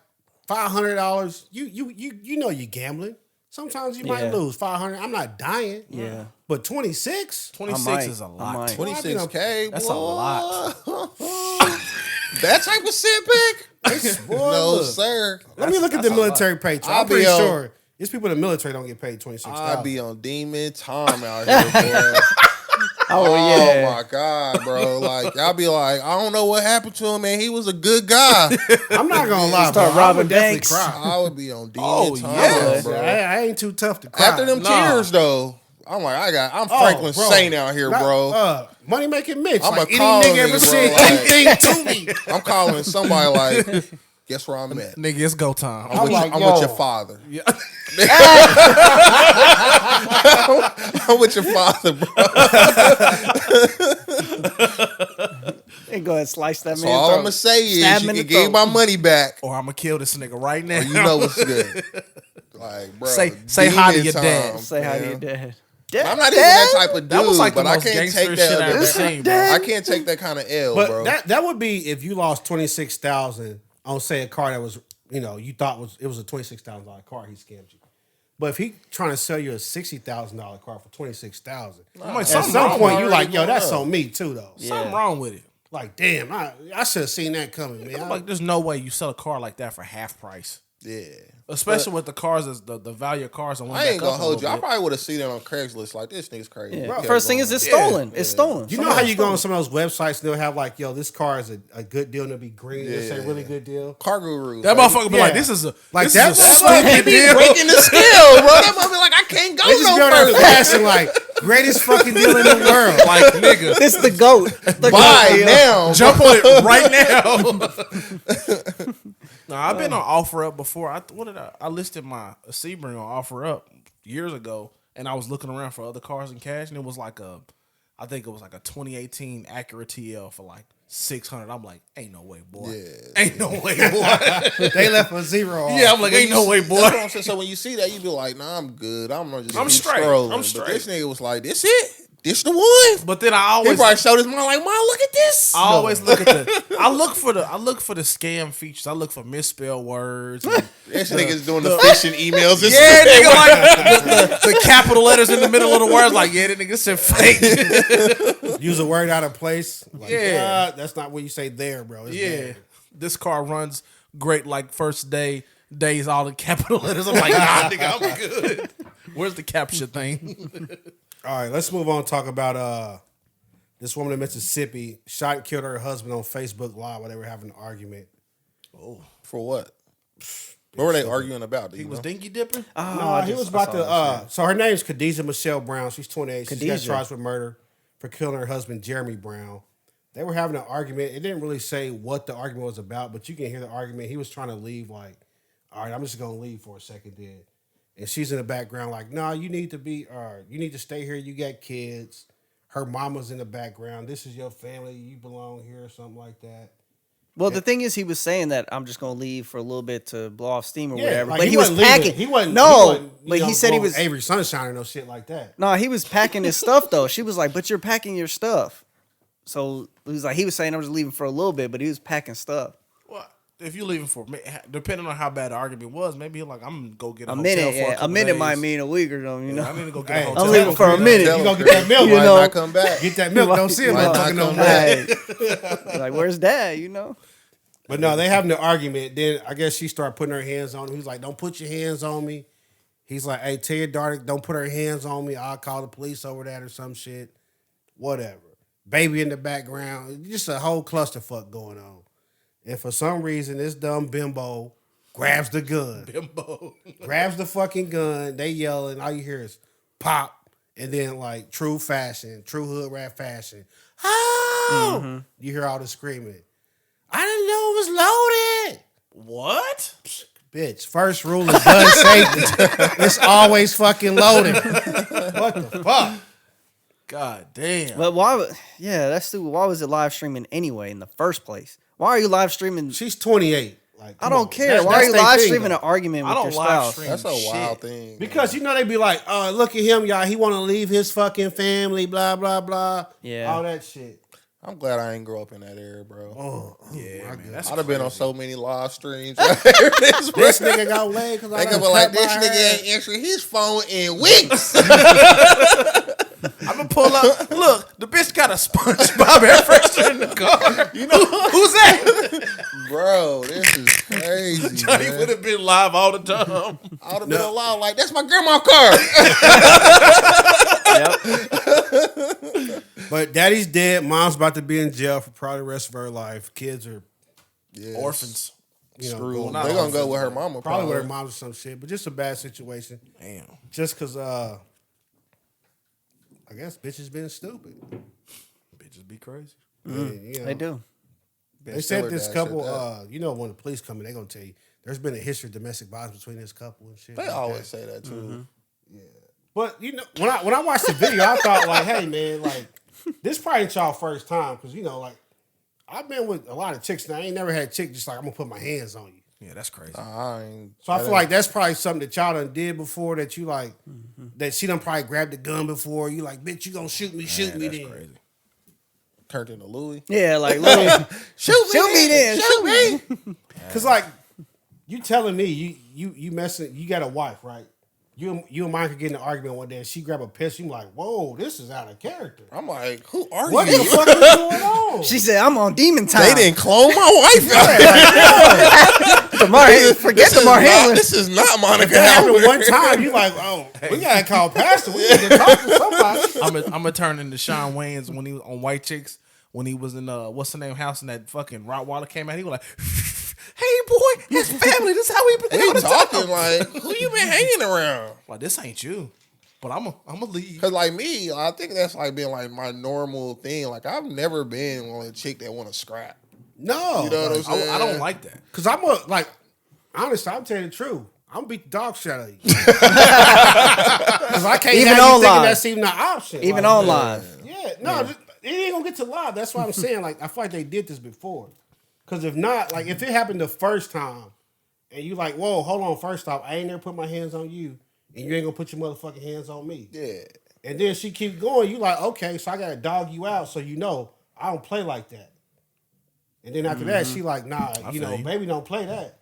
$500, you know you're gambling. Sometimes you Yeah. might lose 500. I'm not dying. Yeah. But 26? 26 might. is a I lot. might. 26K. That's boy. a lot. That type of setback? Boy, No, look. sir. Let me look at the military pay. I'll I'm pretty be on- sure there's people in the military don't get paid 26. I be on demon time out here, boy. oh yeah, Oh my God, bro. Like, y'all be like, I don't know what happened to him, man. He was a good guy. I'm not gonna lie, Start bro. I robbing would definitely banks. cry. I would be on demon Oh, time, yeah. bro. I ain't too tough to cry. After them Nah. tears, though, I'm like, I'm Oh, Franklin bro. Saint out here, Not- bro. Money making Mitch. I'm like a any call nigga ever nigga, said bro, like- anything to me. I'm calling somebody like, guess where I'm at? Nigga, it's go time. I'm like, I'm yo. with your father. Yeah. I'm with your father, bro. and go ahead and slice that So man. all throat. I'm gonna say Stab is, him you in can the give throat. my money back, Or I'm gonna kill this nigga right now. or you know what's good. Like, bro, Say hi to demon your dad. time, Say hi to man. your dad. I'm not even that type of dude, That was like the but I most can't gangster take shit that. I've ever seen, bro. I can't take that kind of L, But bro. that would be if you lost 26,000 on say a car that was you thought was a $26,000 car. He scammed you. But if he trying to sell you a $60,000 car for 26,000, I'm like, at something some wrong point with you it. like, yo, going that's up. on me too though. Something wrong with it. Like, damn, I should have seen that coming, man. I'm like, there's no way you sell a car like that for half price. yeah. Especially with the cars, the value of cars. And I ain't gonna hold you. I probably would have seen it on Craigslist. Like, this nigga's crazy. Yeah. Kept First thing going. is it's stolen. It's stolen. You know how you go on some of those websites and they'll have like, yo, this car is a good deal and it'll be green. It's a really good deal. Car Guru. That baby. motherfucker be Yeah. like, this is a Like, this that is a motherfucker stupid Be deal. breaking the scale, bro. That motherfucker be like, I can't go They just no go there further. flashing like greatest fucking deal in the world. Like, nigga, This the goat. The Buy goat deal. now. jump on it right now. No, I've been on OfferUp before. I listed my Sebring on OfferUp years ago, and I was looking around for other cars in cash, and it was like I think it was like a 2018 Acura TL for like $600. I'm like, ain't no way, boy. Yeah. Ain't no way, boy. They left a zero off. Yeah, I'm like, ain't no way, That's what boy. I'm saying. So when you see that, you be like, nah, I'm good. I'm gonna just I'm keep straight. scrolling. I'm But straight. this nigga was like, this it? This the one? But then I He always probably showed his mom like, Mom, look at this. I always look at the I look for the scam features. I look for misspelled words. and- This nigga's doing the phishing emails. And yeah, shit. nigga, like the capital letters in the middle of the words. Like, yeah, that nigga said fake. Use a word out of place. Like, Yeah. that's not what you say there, bro. It's Yeah, there. this car runs great. Like first days all in capital letters. I'm like, nah, nigga, I'm good. Where's the capture thing? All right, let's move on and talk about this woman in Mississippi shot and killed her husband on Facebook Live while they were having an argument. For what? What were they arguing about? Do He you was know? dinky dipping. No, he was about to. So her name's Khadijah Michelle Brown. She's 28. She got Khadijah. charged with murder for killing her husband Jeremy Brown. They were having an argument. It didn't really say what the argument was about, but you can hear the argument. He was trying to leave. Like, all right, I'm just gonna leave for a second, then. And she's in the background, like, no, you need to be. You need to stay here. You got kids. Her mama's in the background. This is your family. You belong here, or something like that. Well, the thing is, he was saying that I'm just gonna leave for a little bit to blow off steam or Yeah, whatever. like, But he was wasn't leaving. packing. He wasn't. But he said he going was. Avery Sunshine or no shit like that. No, he was packing his stuff though. She was like, "But you're packing your stuff." So he was saying I'm just leaving for a little bit, but he was packing stuff. Well, if you leaving for depending on how bad the argument was, maybe you're like, I'm gonna go get a A hotel minute, for yeah, couple a minute days. might mean a week or something. You know, I need to go get Hey, a I'm hotel. leaving for a minute. You gonna get that milk? You Might know. not come back. Get that milk. Don't see him Might not motherfucking no come milk. Hey. Like, where's Dad? You know. But no, they having an argument. Then I guess she started putting her hands on him. He's like, "Don't put your hands on me." He's like, "Hey, tell your daughter, don't put her hands on me. I'll call the police over that or some shit. Whatever." Baby in the background. Just a whole clusterfuck going on. And for some reason, this dumb bimbo grabs the gun. Bimbo. Grabs the fucking gun. They yelling. All you hear is pop. And then like true hood rat fashion. Oh! You hear all the screaming. I didn't know it was loaded. What? Bitch, first rule of gun safety. It's always fucking loaded. What the fuck? God damn. But yeah, that's stupid. Why was it live streaming anyway in the first place? Why are you live streaming? She's 28. Like, I come don't on. care. That's- Why are that's you they live thing, streaming though. an argument I with don't your live spouse? stream. That's a Shit. wild thing. Because you know they be like, look at him, y'all. He want to leave his fucking family, blah blah blah. Yeah. all that shit. I'm glad I ain't grow up in that era, bro. Oh, Yeah, my man. God. That's I'd have been on crazy. so many live streams. this This nigga got laid because I They done gonna be like, cut my this nigga hair. ain't answering his phone in weeks. I'm gonna pull up. Look, the bitch got a SpongeBob air freshener in the car. You know who's that? Bro, this is crazy. Johnny man. would have been live all the time. I would have been alive like, that's my grandma car. Yep. But daddy's dead. Mom's about to be in jail for probably the rest of her life. Kids are Yes. Orphans. Screw going them. not They gonna go orphans, with her but mama. probably with her mom or some shit. But just a bad situation. Damn. Just because, I guess bitches been stupid. Bitches be crazy. And, you know, They do. They said Stiller this dad couple, said you know, when the police come in, they gonna tell you there's been a history of domestic violence between this couple and shit. They like always that. say that too. But you know, when I watched the video, I thought like, hey man, like this probably ain't y'all first time because you know, like I've been with a lot of chicks now. I ain't never had a chick just like I'm gonna put my hands on you. Yeah, that's crazy. I ain't. So I feel like that's probably something that y'all done did before that you like that she done probably grabbed the gun before. You like, bitch, you gonna shoot me, shoot me that's then. crazy. turned into Louis. Yeah, like Louis, shoot me then. Shoot me. Cause like you telling me you messing, you got a wife, right? You and mine could get in an argument one day and she grab a pistol. You like, whoa, this is out of character. I'm like, who are What you? the fuck is going on? She said, "I'm on demon time." They didn't clone my wife. Forget Damar Hamlin. This is not Monica That happened Howard. one time. You like, oh, we gotta call Pastor. We need to talk to somebody. I'm gonna turn into Sean Wayans when he was on White Chicks when he was in what's the name house and that fucking Rottweiler came out. He was like, "Hey boy, his family. This is how we been We all the talking time." like, who you been hanging around? Like this ain't you, but I'm a leave. Cause like me, I think that's like been like my normal thing. Like I've never been on a chick that want to scrap. No, You know what I'm like, saying? I don't like that. cause I'm a like, honestly, I'm telling you the truth. I'm gonna beat the dog shit out of you. Cause I can't Even have on you thinking live. that's even an option. Even like, on live. Yeah, no, it ain't gonna get to live. That's why I'm saying. Like, I feel like they did this before. Cause if not, like, if it happened the first time, and you like, whoa, hold on. First off, I ain't never put my hands on you, and you ain't gonna put your motherfucking hands on me. Yeah. And then she keep going. You like, okay, so I gotta dog you out, so you know I don't play like that. And then after that, she like, nah, you feel know, you. baby, don't play that.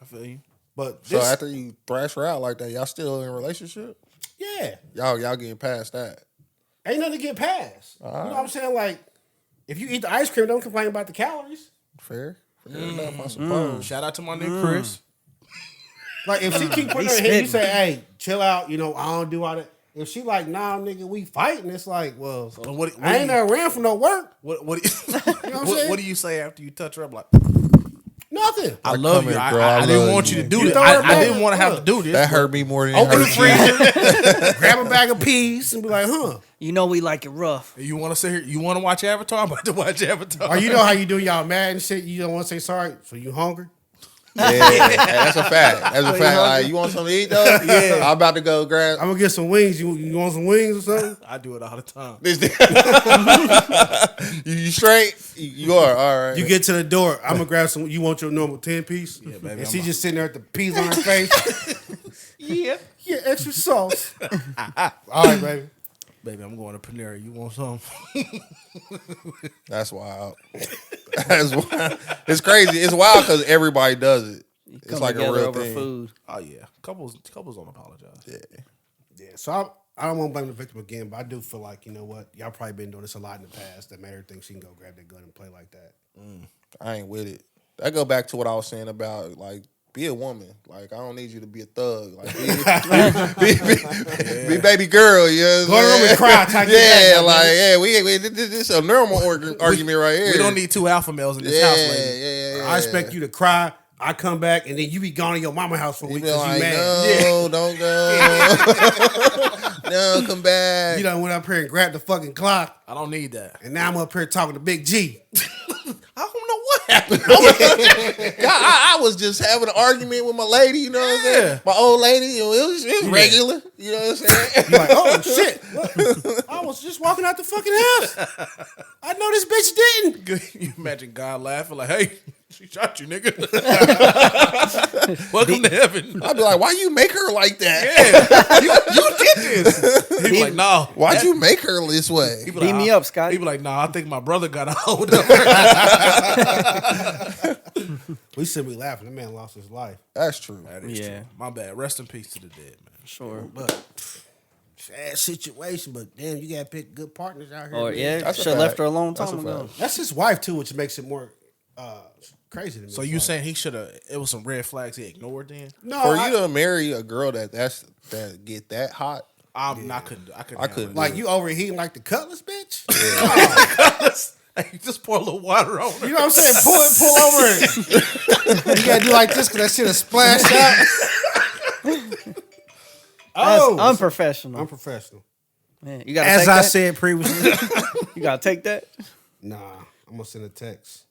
I feel you. But So this, after you thrash her out like that, y'all still in a relationship? yeah, Y'all getting past that? ain't nothing to get past. You know what I'm saying? Like, if you eat the ice cream, don't complain about the calories. Fair enough, I suppose. Shout out to my nigga Chris. Like, if she keep putting He's her hand, you spitting. say, hey, chill out. You know, I don't do all that. If she like, nah, nigga, we fighting. It's like, well, So what I ain't never ran from no work. What what I'm saying? what do you say after you touch her? I'm like, Nothing. I love come you. here, girl. I I didn't love want you you. to do You this. throw her I back. didn't want to have to do this. That hurt me more than it Open the hurt you. freezer, grab a bag of peas, and be like, huh. You know we like it rough. You want to sit here? You want to watch Avatar? I'm about to watch Avatar. Or you know how you do y'all mad and shit. You don't want to say sorry, so you hungry. Yeah, that's a fact. That's a fact. Like, you want something to eat though? Yeah. I'm about to go grab. I'm gonna get some wings. You want some wings or something? I do it all the time. This. You straight? You are all right. You get to the door. I'm gonna grab some. You want your normal 10-piece? Yeah, baby, And she I'm just sitting there with the peas on her face. Yeah, Yeah, extra sauce. All right, baby. baby, I'm going to Panera. You want some? That's wild. That's wild. It's crazy. It's wild because everybody does it. It's Come like a together real over thing. food. Oh yeah, couples don't apologize. Yeah. Yeah, so I don't want to blame the victim again, but I do feel like, you know what? Y'all probably been doing this a lot in the past that made her think she can go grab that gun and play like that. I ain't with it. I go back to what I was saying about like be a woman. Like I don't need you to be a thug. Like be baby girl. You know what Go to the room I'm and cry. Try to get Yeah, back, like baby. this is a normal argument right here. We don't need two alpha males in this Yeah, house, lady. yeah. I expect you to cry. I come back and then you be gone to your mama house for a You week be because you like, mad. no, don't go. No, come back. You done went up here and grabbed the fucking clock, I don't need that. and now I'm up here talking to Big G. I don't know what happened. I was just having an argument with my lady, you know what I'm saying? Yeah. My old lady, you know, it was regular, you know what I'm saying? You're like, oh shit! What? I was just walking out the fucking house. I know this bitch didn't. You imagine God laughing like, "Hey, she shot you, nigga." Welcome to heaven. I'd be like, why you make her like that? Yeah, you did this. He be like, "No." Why'd you make her this way? He be Beat me up, Scott. He be like, "Nah, I think my brother got a hold of her." We should be laughing. That man lost his life. That's true. That is Yeah. true. My bad. Rest in peace to the dead, man. Sure. But sad situation. But damn, you gotta pick good partners out here. Or man. yeah, That's a should have left fact. her a long That's time a ago. fact. That's his wife too, which makes it more crazy to me. So you saying he should have? It was some red flags he ignored. Then no? For you to marry a girl that get that hot, I couldn't. I couldn't. I couldn't. like you overheating like the Cutlass, bitch. Hey, just pour a little water on her. You know what I'm saying? Pull over it. You gotta do like this because that shit is splashed out. That's unprofessional. unprofessional. Man, you gotta As take I that? said previously. You gotta take that. Nah, I'm gonna send a text.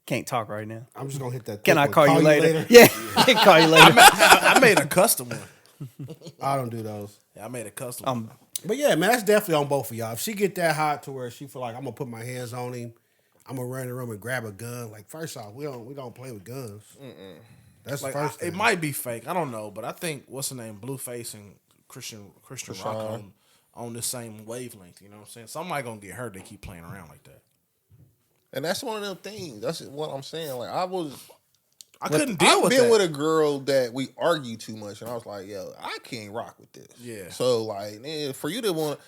Can't talk right now. I'm just gonna hit that. Can I quick call one. you later? Yeah, I can call you later. I made a custom one. I don't do those. Yeah, I made a custom one. But yeah, man, that's definitely on both of y'all. If she get that hot to where she feel like I'm gonna put my hands on him, I'm gonna run in the room and grab a gun. Like first off, we don't play with guns. That's Like the first it thing. might be fake. I don't know, but I think what's the name, Blueface and Christian Rock on the same wavelength. You know what I'm saying? Somebody gonna get hurt. They keep playing around like that. and that's one of them things. That's what I'm saying. Like I couldn't deal I've with been that. with a girl that we argue too much, and I was like, yo, I can't rock with this. Yeah. So like, man, for you to want,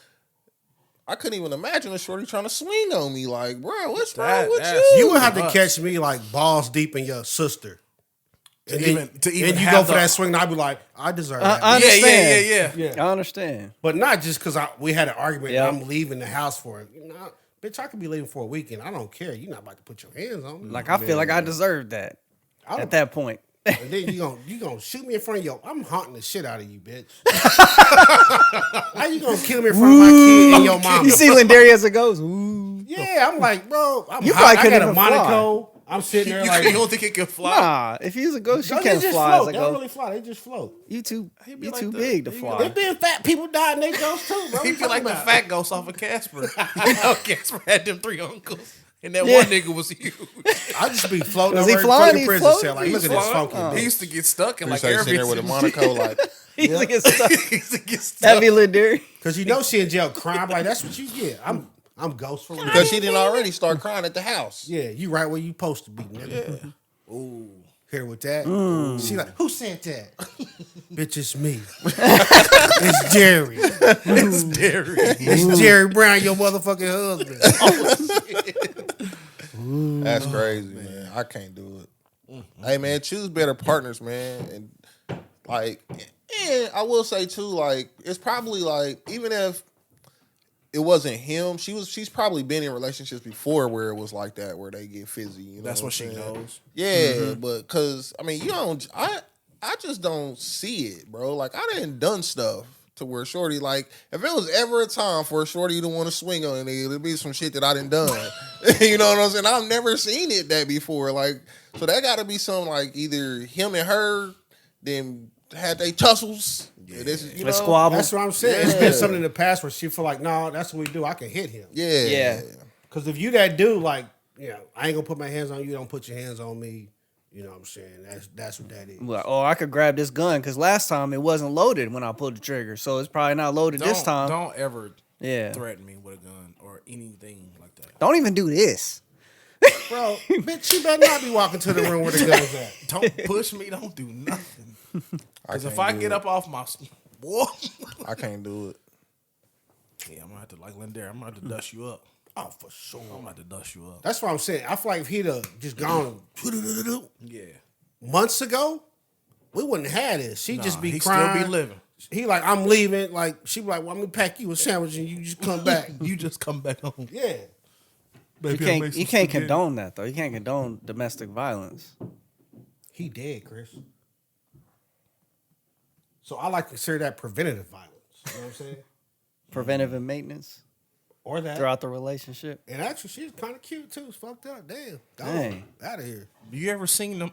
I couldn't even imagine a shorty trying to swing on me. Like, bro, what's wrong with that's- you? You would have to Nuts. catch me like balls deep in your sister. And even and you have go for the- that swing, and I'd be like, I deserve I that. understand. Yeah. I understand. But not just because we had an argument Yeah. and I'm leaving the house for it. You know, bitch, I could be leaving for a weekend. I don't care. You're not about to put your hands on me. Like I feel like I deserved that I at that point. And then you gonna shoot me in front of your. I'm haunting the shit out of you, bitch. How you gonna kill me in front of my kid and your mom? You see Lindari as it goes. Ooh. Yeah, I'm like, bro. I'm You hot. probably I couldn't got a even Monaco. I'm sitting there like, You don't think it can fly? Nah, if he's a ghost, you no, can't they just fly float. as a They don't ghost. really fly. They just float. You too be like big to the- fly. There been fat people dying. They ghosts too, bro. He feel like the fat ghost off of Casper. You know, Casper had them 3 uncles, and that Yeah. one nigga was huge. I just be floating Was over he in flying? fucking He prison floating? cell. Like, He look at was this flying? funky He bitch. used to get stuck in like Like sitting there with a airbags. Monaco, like, He's like a stuck. He used to get stuck. Heavy Lindari. Cause you know she in jail crying. Like that's what you get. I'm ghost for real. because she didn't already start crying at the house. Yeah, you right where you supposed to be, nigga. Ooh. Here with that. Mm. She like, who said that? Bitch, it's me. It's Jerry. It's Derry. It's Jerry Brown, your motherfucking husband. That's crazy, man. I can't do it. Hey, man, choose better partners, man. And like, and I will say too, like, it's probably like, even if it wasn't him, she's probably been in relationships before where it was like that, where they get fizzy. You know That's what I'm she saying? knows. Yeah, but because I mean, I just don't see it, bro. Like I done done stuff to where shorty, like if it was ever a time for a shorty to want to swing on a nigga, it'd be some shit that I done done. You know what I'm saying? I've never seen it that before. Like, so that got to be something like either him and her, then had they tussles. Yeah. You know? A squabble. That's what I'm saying. It's been something in the past where she feel like, no, that's what we do. I can hit him. Yeah. Yeah. Because if you that dude, like, you know, I ain't gonna put my hands on you. Don't put your hands on me. You know what I'm saying? That's what that is. Like, oh, I could grab this gun because last time it wasn't loaded when I pulled the trigger, so it's probably not loaded this time. Don't ever Yeah. threaten me with a gun or anything like that. Don't even do this. Bro, bitch, you better not be walking to the room where the gun's at. Don't push me. Don't do nothing. Because if I get up off my boy, I can't do it. yeah, I'm gonna have to like Lindare. I'm gonna have to dust you up. Oh, for sure. I'm gonna have to dust you up. That's what I'm saying. I feel like if he'd have just gone Yeah, months ago, we wouldn't have had this. She'd just be he crying. still be living. He like, I'm leaving. Like, she be like, well, I'm gonna pack you a sandwich and you just come back. You just come back home. Yeah. You can't condone that though. You can't condone domestic violence. He dead, Chris. So I like to consider that preventative violence. You know what I'm saying? Preventive and maintenance. Or that. throughout the relationship. And actually, she's kind of cute too. It's fucked up. Damn. Dang. Out of here. You ever seen them?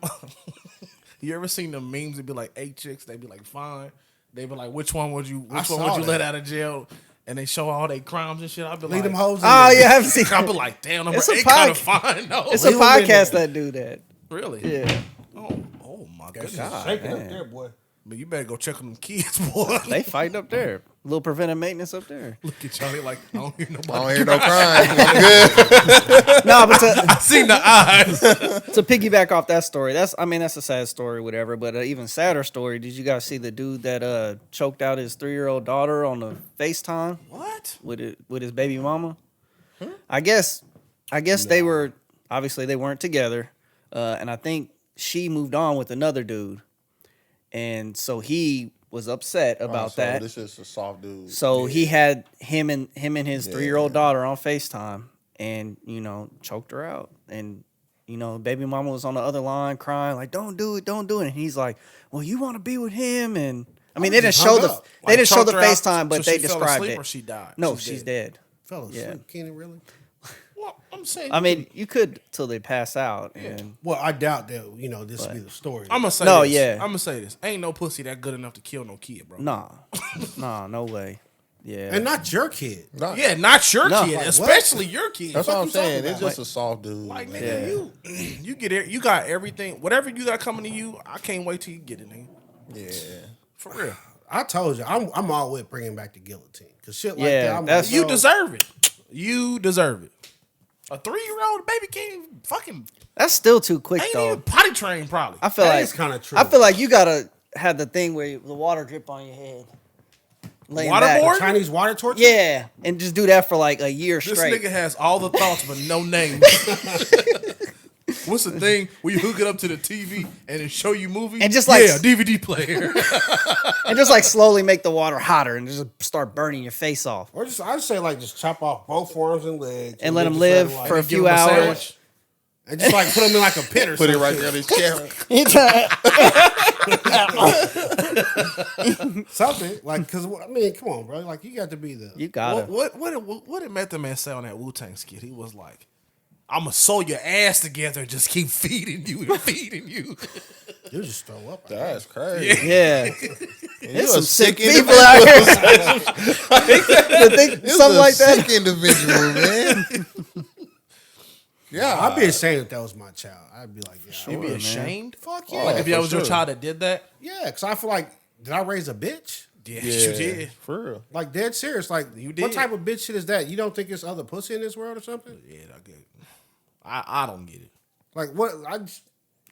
You ever seen them memes? It'd be like 8 chicks. They'd be like, fine. They'd be like, which one would you saw let that. out of jail? And they show all their crimes and shit. I'd be Leave like, them hoes in Oh there. yeah, I've seen. I'd be like, damn, number It's a 8 kind of podcast. fine. No, It's a Leave 'em in podcast there. that do that. really? Yeah, Oh my She's goodness. shaking up man. there, boy. But you better go check on them kids, boy. they fighting up there. A little preventive maintenance up there. Look at Johnny like, I don't hear nobody. I don't hear no crying. I'm good. No, but to, I seen the eyes. to piggyback off that story, that's a sad story, whatever. But an even sadder story. Did you guys see the dude that choked out his 3-year-old daughter on the FaceTime What? with his baby mama? I guess they were obviously they weren't together, and I think she moved on with another dude, and so he was upset about So that. This is a soft dude. So he had him and his 3-year-old daughter on FaceTime, and choked her out. And baby mama was on the other line crying like, "Don't do it, don't do it." And he's like, "Well, you want to be with him?" And I mean, they didn't just show hung the up. they didn't show the choked her out FaceTime, but so they she fell described asleep it. or she died? No, she's dead. Fell asleep. Yeah. Keenan, really? Well, I'm saying. I mean, you could till they pass out. And Well, I doubt that, this will be the story. I'm gonna say No, this. yeah. I'm gonna say this. Ain't no pussy that good enough to kill no kid, bro. nah, no way. Yeah, and not your kid. Not- Yeah, not your No. kid, Like, especially your kid. That's what I'm you talking saying. about? It's just a soft dude. Like, man. nigga, you get it. You got everything. Whatever you got coming to you, I can't wait till you get it, nigga. Yeah. For real. I told you, I'm all with bringing back the guillotine. Because shit like Yeah, that, I'm that's- like, You yo, deserve it. You deserve it. A 3-year-old baby can't even fucking that's still too quick ain't though. even potty trained probably. I feel That like is kinda true. I feel like you gotta have the thing where the water drip on your head. Laying back. Waterboard? Chinese water torture? Yeah, and just do that for like a year This straight. nigga has all the thoughts but no names. What's the thing where you hook it up to the TV and it show you movies? And just like- yeah, DVD player. And just like slowly make the water hotter and just start burning your face off. Or just, I'd say like just chop off both arms and legs. And let then him just live him, like, for a Give few him a hours. sandwich. and just like put him in like a pit or Put it some right shit. there in his chair. Something. Like, because, I mean, come on, bro. Like, you got to be the. You gotta. What did Method Man say on that Wu-Tang skit? He was like, I'ma sew your ass together and just keep feeding you and feeding you. You just throw up. That's crazy. Yeah. You're some a sick sick people individual. out here. To think You're something a like that. sick individual, man. Yeah. I'd be ashamed if that was my child. I'd be like, yeah. You'd be man. ashamed. Fuck yeah. Like if for that was your sure. child that did that? Yeah, because I feel like, did I raise a bitch? Yeah, you did. For real. Like, dead serious. Like, You what did. type of bitch shit is that? You don't think it's other pussy in this world or something? Yeah, I get it. I don't get it. Like, what? I just,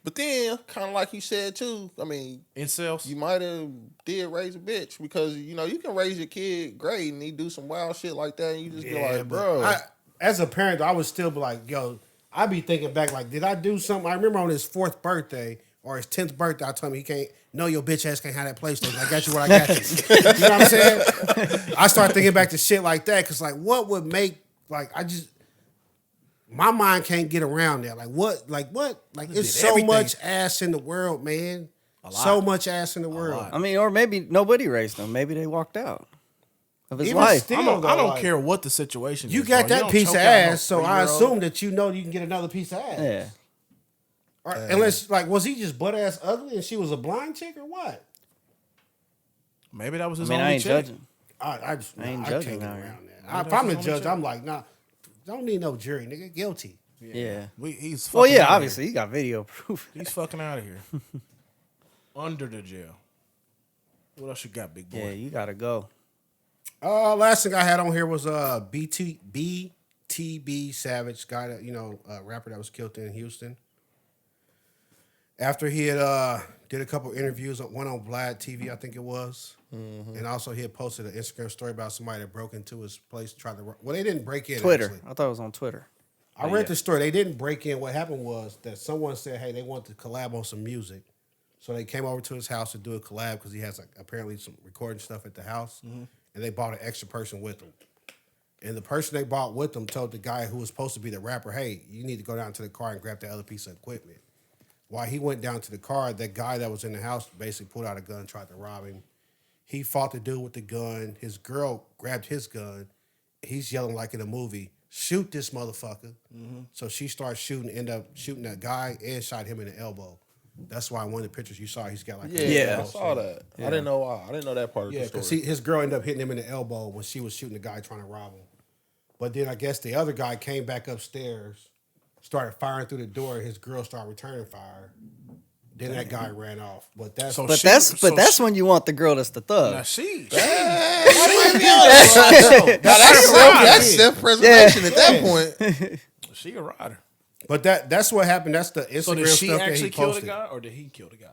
But then, kind of like you said too, I mean, Incels. you might have did raise a bitch because, you can raise your kid great and he do some wild shit like that and you just be like, but bro. as a parent, I would still be like, yo, I'd be thinking back, like, did I do something? I remember on his 4th birthday or his 10th birthday, I told him he can't, no, your bitch ass can't have that PlayStation. I got you what I got you. You know what I'm saying? I start thinking back to shit like that because, like, what would make, like, my mind can't get around that. Like, what? Like, it's did so everything. much ass in the world, man. So much ass in the world. lot. I mean, or maybe nobody raised them. Maybe they walked out of his Even life. still, I don't like, care what the situation You is. got bro. that don't piece choke of out no ass, so I 3-year-old. assume that you know you can get another piece of ass. Yeah. Or, unless, like, was he just butt ass ugly and she was a blind chick or what? Maybe that was his I mean, only I ain't chick. judging. I just I ain't I judging can't get out here. around that. If I'm the judge, I'm like, nah, don't need no jury, nigga. Guilty. Yeah. He's Well, fucking yeah, outta obviously, you got video proof. Here. He's fucking out of here. Under the jail. What else you got, big boy? Yeah, you gotta go. Last thing I had on here was BTB Savage, guy that rapper that was killed in Houston. After he had did a couple interviews, one on Vlad TV, I think it was, and also he had posted an Instagram story about somebody that broke into his place, tried to. Well, they didn't break in. Twitter. Actually. I thought it was on Twitter. I read the story. They didn't break in. What happened was that someone said, "Hey, they want to collab on some music," so they came over to his house to do a collab because he has apparently some recording stuff at the house, and they bought an extra person with them. And the person they bought with them told the guy who was supposed to be the rapper, "Hey, you need to go down to the car and grab that other piece of equipment." While he went down to the car, that guy that was in the house basically pulled out a gun, tried to rob him. He fought the dude with the gun. His girl grabbed his gun he's yelling like in a movie, shoot this motherfucker. So she starts shooting, end up shooting that guy and shot him in the elbow. That's why in one of the pictures you saw, he's got like Yeah. I saw that. I didn't know why. I didn't know that part of yeah, the because story. his girl ended up hitting him in the elbow when she was shooting the guy trying to rob him. But then I guess the other guy came back upstairs, started firing through the door, and his girl started returning fire. Then that guy ran off. But that's So But she- that's so that's she- when you want the girl that's the thug. Now she That's self-preservation at that point. she a rider. but that's what happened. That's the Instagram So did she stuff that actually he kill the posted. guy, or did he kill the guy?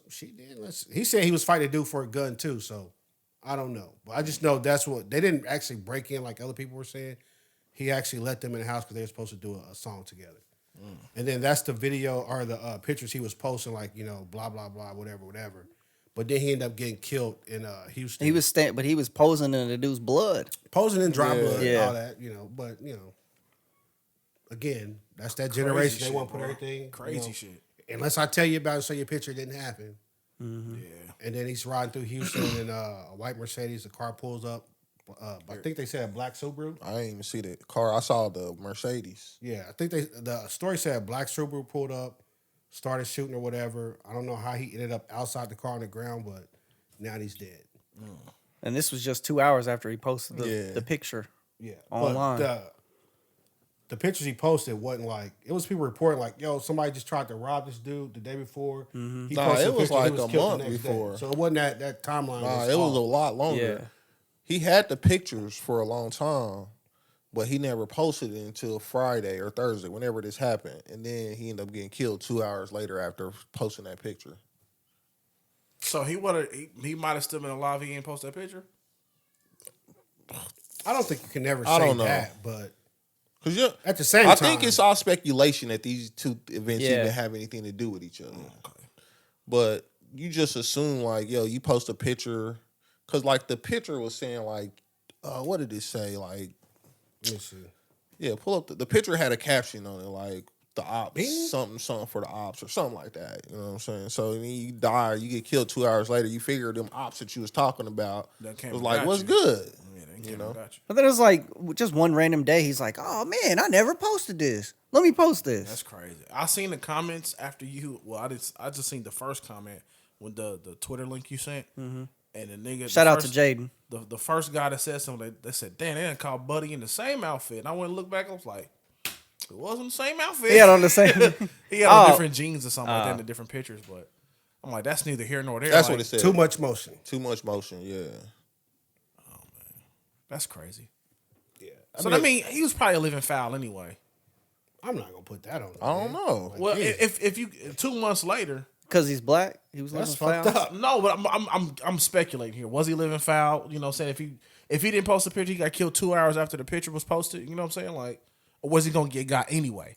She did. He said he was fighting a dude for a gun too. So I don't know, but I just know that's what they didn't actually break in like other people were saying. He actually let them in the house because they were supposed to do a song together. And then that's the video or the pictures he was posting, like, you know, blah blah blah, whatever. But then he ended up getting killed in Houston. He was but he was posing in the dude's blood. posing in dry blood, Yeah. all that, you know. But you know, again, that's that generation. They shit, want to put bro. everything Crazy you know, shit. Unless I tell you about it, so your picture didn't happen. Yeah. And then he's riding through Houston in a white Mercedes. The car pulls up. I think they said a black Subaru. I didn't even see the car. I saw the Mercedes. Yeah, I think the story said a black Subaru pulled up, started shooting or whatever. I don't know how he ended up outside the car on the ground, but now he's dead. And this was just 2 hours after he posted Yeah. the picture. Yeah, Online. But the pictures he posted wasn't like it was people reporting like, yo, somebody just tried to rob this dude the day before. He Nah, posted it a was picture, he like was a killed the month next day. before. So it wasn't that timeline. Nah, it was a off. lot longer. Yeah. He had the pictures for a long time, but he never posted it until Friday or Thursday, whenever this happened. And then he ended up getting killed 2 hours later after posting that picture. So he might have still been alive. He ain't post that picture. I don't think you can never I say don't know. that, but Cause you, at the same I time, think it's all speculation that these two events Yeah. even have anything to do with each other. But you just assume like, yo, you post a picture, cause like the picture was saying like, what did it say? Like, let me see. yeah, pull up the picture had a caption on it like the ops, something for the ops or something like that. You know what I'm saying? So then you die, you get killed 2 hours later. You figure them ops that you was talking about That came was and like, got what's you. good? Yeah, they You came know? and got you. But then it was like just one random day. He's like, "Oh man, I never posted this. Let me post this." That's crazy. I seen the comments after you. Well, I just seen the first comment with the Twitter link you sent, and the nigga. Shout the out first- to Jaden. The first guy that said something, they said, "Damn, they done called Buddy in the same outfit." And I went and looked back. I was like, "It wasn't the same outfit." He had on the same. He had on Oh. different jeans or something like that in the different pictures. But I'm like, that's neither here nor there. That's like, what it said. Too much motion. Too much motion. Yeah. That's crazy. Yeah. So I mean, he was probably living foul anyway. I'm not gonna put that on. I don't know. Well, yeah. if you 2 months later, Because he's black. He was That's living fucked foul. up. no, but I'm speculating here. Was he living foul? You know, what I'm saying if he didn't post the picture, he got killed 2 hours after the picture was posted. You know what I'm saying? Like, or was he gonna get got anyway?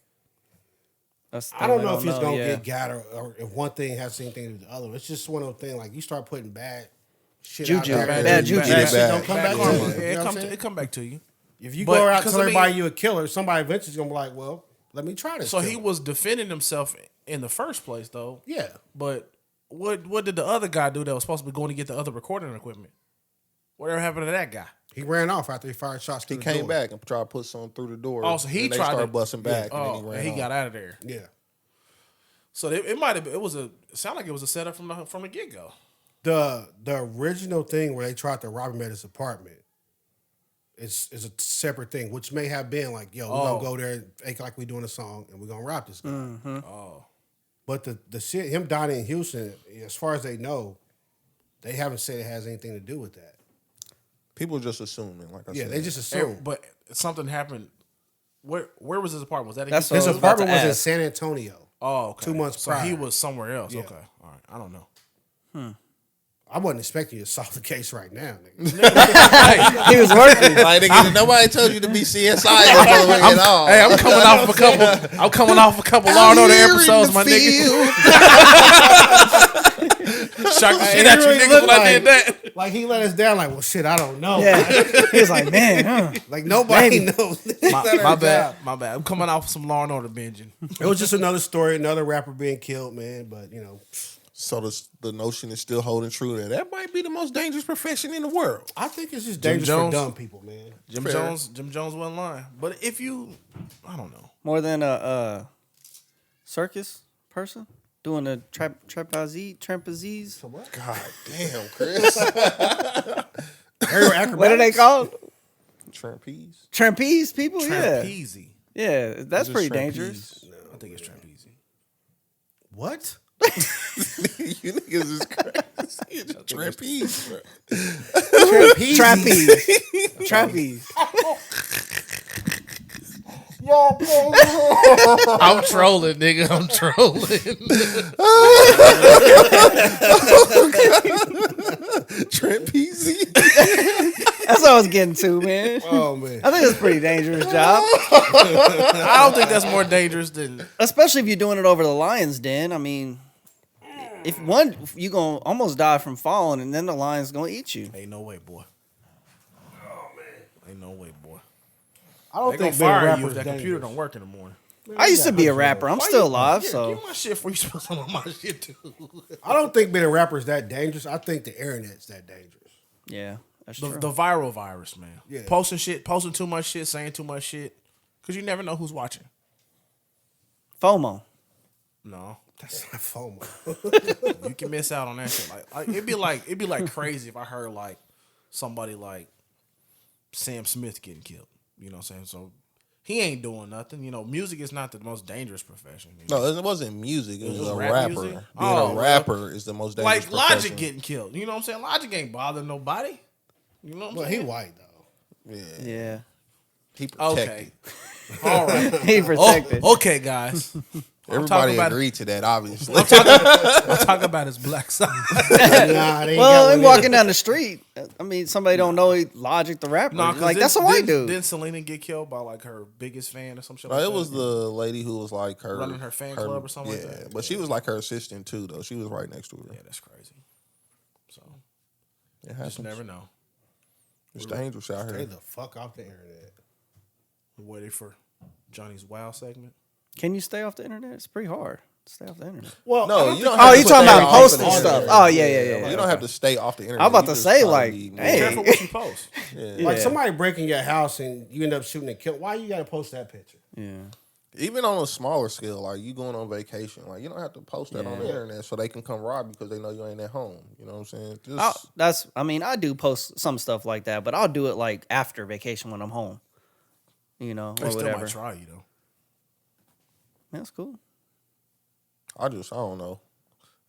That's the I don't thing know if he's gonna yeah. get got or if one thing has anything to do with the other. It's just one of those things like you start putting bad shit Juju. out there. Bad juju. That shit Bad- don't come Bad back karma. to you. Yeah, You know it what I'm come saying? it come back to you. If you But- go out and 'cause tell I mean- everybody you a killer, somebody eventually is gonna be like, well, let me try this. So he killer. was defending himself in the first place, though. Yeah. But what did the other guy do that was supposed to be going to get the other recording equipment? Whatever happened to that guy? He ran off after he fired shots. He through the came door. back and tried to put something through the door. Oh, so he and they tried to- started busting back, and Oh, then he ran and he off. got out of there. Yeah. So it might have. It sounded like it was a setup from the get go. The original thing where they tried to rob him at his apartment is a separate thing, which may have been like, yo, we're Oh. gonna go there and act like we're doing a song and we're gonna rob this guy. Oh, But the shit, him dying in Houston, as far as they know, they haven't said it has anything to do with that. People just assuming, like I Yeah, said. they just assume. but something happened. Where was his apartment? Was that in That's Houston? His I was about apartment to was in ask. San Antonio. Oh, okay. 2 months So he prior. was somewhere else. Yeah. Okay, all right. I don't know. I wasn't expecting you to solve the case right now, nigga. He was working. Like, nobody told you to be CSI at all. Hey, I'm coming off a couple. I'm coming off a couple Law and Order episodes, my nigga. Shocked the shit It out you really niggas looked when I did that. Like he let us down. Like, well, shit, I don't know. Yeah. He was like, man, huh? Like nobody Maybe. knows. My bad. My bad. I'm coming off some Law and Order binging. It was just another story, another rapper being killed, man. But you know, So the notion is still holding true that might be the most dangerous profession in the world. I think it's just Jim dangerous Jones? for dumb people, man. Jim Fair. Jones wasn't lying. But if you, I don't know. More than a circus person doing a trapeze. God damn, Chris. Aerial acrobatics. What are they called? Trapeze. Trapeze people. Trapeze. Yeah, that's Just pretty trapeze. dangerous. I think it's trapeze. What? You niggas is crazy. It's trapeze, bro. Trapeze. Trapeze. I'm trolling, nigga. I'm trolling. Trapeze. That's what I was getting to, man. Oh man. I think it's a pretty dangerous job, I don't think that's more dangerous than. especially if you're doing it over the lion's den. I mean, if you gonna almost die from falling, and then the lion's gonna eat you. Ain't no way, boy. Oh man. Ain't no way, boy. I don't They gonna think being a fire rapper you is if that computer dangerous. don't work in the morning. I used to be a rapper. I'm still alive, Yeah, so give my shit before you spill some of my shit too. I don't think being a rapper is that dangerous. I think the internet's that dangerous. yeah, that's The, true. the viral virus, man. Yeah. Posting too much shit, saying too much shit, because you never know who's watching. FOMO. No, That's not FOMO. you can miss out on that shit. Like it'd be like crazy if I heard like somebody like Sam Smith getting killed. You know what I'm saying? So he ain't doing nothing. You know, music is not the most dangerous profession. You know? No, it wasn't music. It was was a rap rapper. music? Being Oh, a rapper is the most dangerous Like Logic profession. getting killed. You know what I'm saying? Logic ain't bothering nobody. You know what I'm Well, he saying? white though. Yeah. Yeah, He protected. Okay. All right. he protected. Oh, okay, guys. Everybody about- agreed to that, obviously. I'm talking about his black side. Nah, they ain't Well, got I'm one walking down the street. I mean, somebody don't know Logic the rapper. No, 'cause like that's a white dude. Didn't Selena get killed by like her biggest fan or some shit? No, like it that? was the lady who was like her Running her fan club or something like that? but she was like her assistant too, though. She was right next to her. Yeah, that's crazy. So It just happens. never know. It's dangerous out Stay here. the fuck off the internet. We're waiting for Johnny's Wow segment. Can you stay off the internet? It's pretty hard to stay off the internet. Well, No, I don't you think- don't. Oh, have you to talking stay about off the posting internet. stuff? Oh, yeah. You don't have to stay off the internet. I'm about You to just say, try to like, be more- hey. Careful what you post. Like Yeah. somebody breaking your house and you end up shooting and killing. Why you gotta post that picture? Yeah. Even on a smaller scale, like you going on vacation, like you don't have to post that on the Yeah. internet so they can come rob you because they know you ain't at home. You know what I'm saying? I mean, I do post some stuff like that, but I'll do it like after vacation when I'm home. You know, They or still whatever. might try you though. That's cool. I don't know.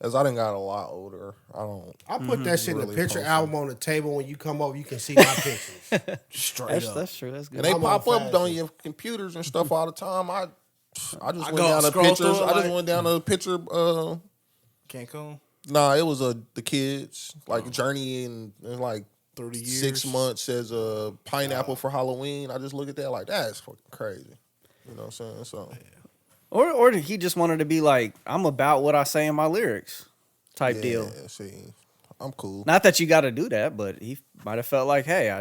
As I done got a lot older, I don't. I put that shit in Really the picture post album on the table. When you come over, you can see my pictures. Straight up. That's true. That's good. And they I'm pop on up fashion. on your computers and stuff all the time. I just I went go down to scroll through pictures. it I just like- went down to a picture. Cancun. Nah, it was the kids like Journey in like 30 years. 6 months as a pineapple for Halloween. I just look at that like that's fucking crazy. You know what I'm saying? So Or he just wanted to be like, I'm about what I say in my lyrics type yeah, deal. see, I'm cool. Not that you got to do that, but he might have felt like, hey,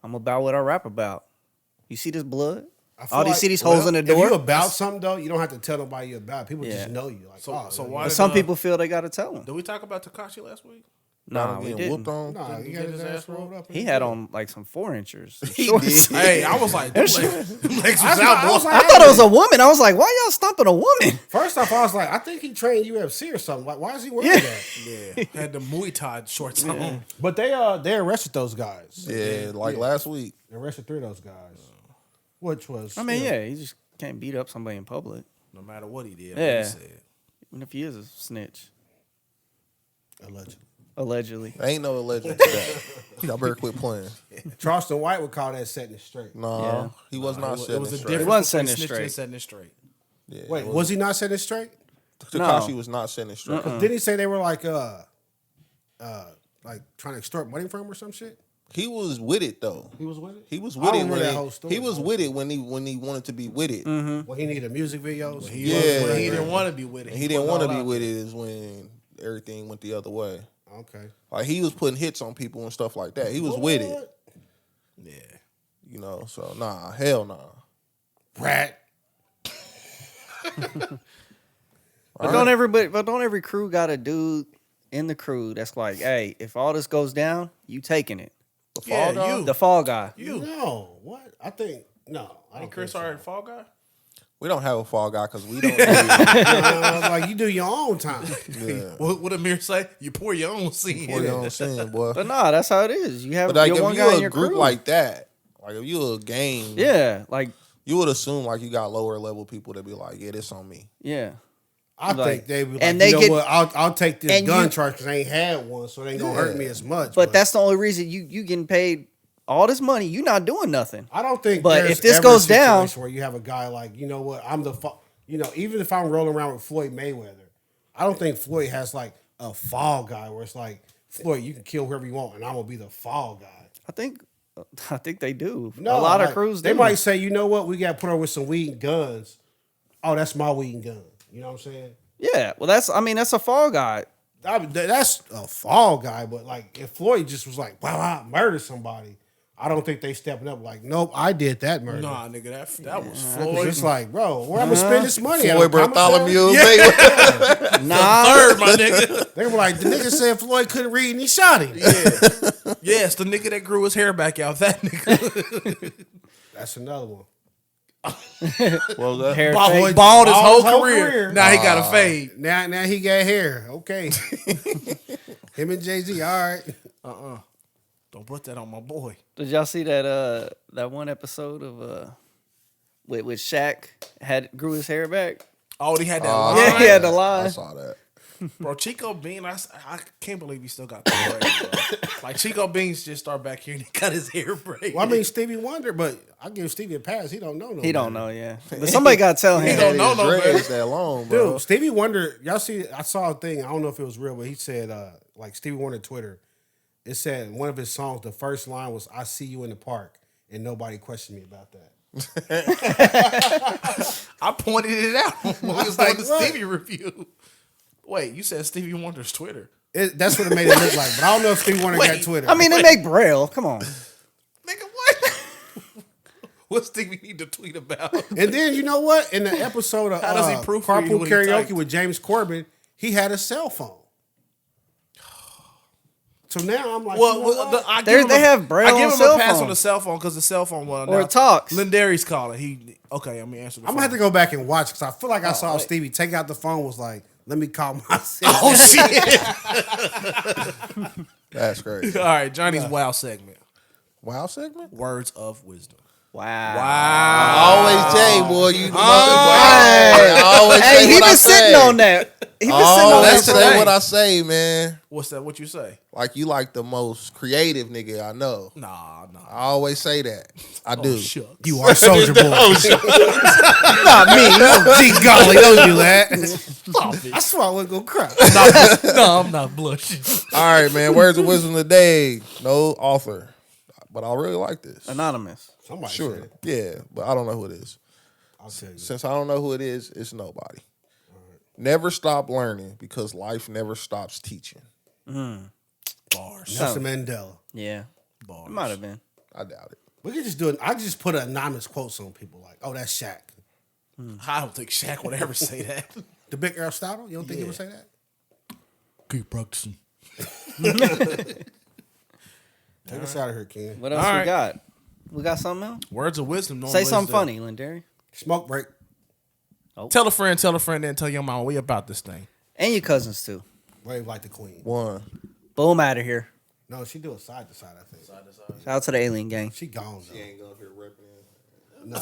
I'm about what I rap about. You see this blood? I feel All these like- see these holes in the If door? you about something though, you don't have to tell nobody you about. It. People just Yeah. know you. Like, So- oh, so yeah. why But did, some people feel they got to tell him. Did we talk about Tekashi last week? Nah, we getting didn't. whooped on. Nah, Did he he got get his his ass ass rolled up. He had on like some 4 inches. He shorts. did. Hey, I was like, them legs was out, I was boy. like, I thought it was a woman. I was like, why y'all stomping a woman? First off, I was like, I think he trained UFC or something. Like, why is he wearing Yeah. that? Yeah, had the Muay Thai shorts on. But they arrested those guys. Yeah, like last week. They arrested 3 of those guys, which was I mean, you know, yeah, you just can't beat up somebody in public, No matter what he did, Yeah. what he said. even if he is a snitch, allegedly. allegedly. Ain't no legend to that. Y'all better quit playing. Charleston White would call that setting it straight. No, Yeah. he was not It setting was it a straight. difference wasn't between setting it snitching and straight. setting it straight. Yeah, Wait, it was he not setting it straight? Tekashi No. was not setting it straight. Didn't he say they were like trying to extort money from him or some shit? He was with it though. He was with it. He was I with don't it remember when that whole story. he was with it when he wanted to be with it. When he needed music videos. He, Yeah. when he didn't want to be with it. And he didn't want to put it be all with out it is when everything went the other way. Okay. Like he was putting hits on people and stuff like that. He was with it, What? there. Yeah. you know. So nah, hell nah. Rat. But don't every crew got a dude in the crew that's like, hey, if all this goes down, you taking it. The Fall Guy? you. The fall guy. You. No, what? I think no. I don't Chris think so. already Fall Guy? We don't have a Fall Guy because we don't. Like you do your own time. Yeah. What Amir say? You pour your own seed. What you know what I'm saying, boy? But nah, that's how it is. You have But like, your if one you guy in a your group crew. like that, like if you a gang, yeah, like you would assume like you got lower level people that be like, yeah, this on me. yeah. I Like- think they would like, and they you know get- what? I'll take this and gun you- charge because I ain't had one, so it ain't gonna hurt me as much. But that's the only reason you getting paid all this money. You not doing nothing. I don't think. But there's if this ever goes a down- situation where you have a guy like, you know what, I'm the, even if I'm rolling around with Floyd Mayweather, I don't think Floyd has like a fall guy where it's like, Floyd, you can kill whoever you want, and I'm gonna be the fall guy. I think they do. No, a lot like, of crews. they do. might say, you know what, we got to put her with some weed and guns. Oh, that's my weed and gun. You know what I'm saying? Yeah. Well, that's a fall guy. That's a fall guy, but like if Floyd just was like, wow, I murdered somebody, I don't think they stepping up like, nope, I did that murder. Nah, nigga, that was It's Floyd. just like, bro, where I'm gonna spend this money? Floyd at? Bartholomew. Nah. Third, my nigga. They were like, the nigga said Floyd couldn't read and he shot him. Yes, the nigga that grew his hair back out. That nigga. That's another one. Well, that, Hair Bald, fake. bald his whole whole career. career. Now he got a fade. Now he got hair. Okay. Him and Jay-Z, all right. Don't put that on my boy. Did y'all see that that one episode of with Shaq grew his hair back? Oh, he had that Oh, line. Yeah, he had the I line. saw that. Bro, Chico Bean, I can't believe he still got the hair. Bro. Like, Chico Beans just started back here and he got his hair braided. Well, I mean, Stevie Wonder, but I give Stevie a pass. He don't know no He don't better. know, yeah. But somebody got to tell He him. don't know no dreads better. that long, bro. Dude, Stevie Wonder, y'all see, I saw a thing, I don't know if it was real, but he said, like Stevie Wonder Twitter, it said one of his songs, the first line was, I see you in the park, and nobody questioned me about that. I pointed it out when we was like, doing the what? Stevie review. Wait, you said Stevie Wonder's Twitter. That's what it made it look like, but I don't know if Stevie Wonder got Wait, Twitter. I mean, they make Braille. Come on. Nigga, what? What Stevie need to tweet about? And then, you know what? In the episode of How does he proofread Carpool what he Karaoke typed? with James Corbin, he had a cell phone. So now I'm like, you know what? I They- give him they have Braille I give on him cell a pass phone. on the cell phone because the cell phone one. Or it talks. Lindari's calling. Okay, I'm gonna answer the I'm phone. gonna have to go back and watch because I feel like I saw Stevie take out the phone, was like, let me call myself. Oh shit! That's crazy. All right, Johnny's wow segment. Wow segment. Words of wisdom. Wow. I always say, boy, you. Hey, I always say he what I been sitting say. on that. He been I sitting on always that. say today. what I say, man. What's that? What you say? Like you like the most creative nigga I know. Nah. I always say that. I do. Shucks. You are Soldier Boy. Not me. Gee golly, don't do that. Stop it. I swear I wasn't gonna cry. No, I'm not blushing. All right, man. Words of wisdom today. No author, but I really like this. Anonymous. Somebody Sure. said it. Yeah, but I don't know who it is. I'll tell you. Since I don't know who it is, it's nobody. Never stop learning because life never stops teaching. Bars. Nelson Mandela. Yeah. Bars. It might have been. I doubt it. We could just do it. I just put anonymous quotes on people like, oh, that's Shaq. I don't think Shaq would ever say that. The big Aristotle? You don't think he would say that? Keep practicing. Take us out of here, Ken. What else All we right. got? We got something else? Words of wisdom. Say something funny, Lindari. Smoke break. Tell a friend, then tell your mom we about this thing. And your cousins, too. Wave like the queen. One. Boom, out of here. No, she do it side to side, I think. Shout out to the alien gang. She gone, though. Ain't going here repping. Nah.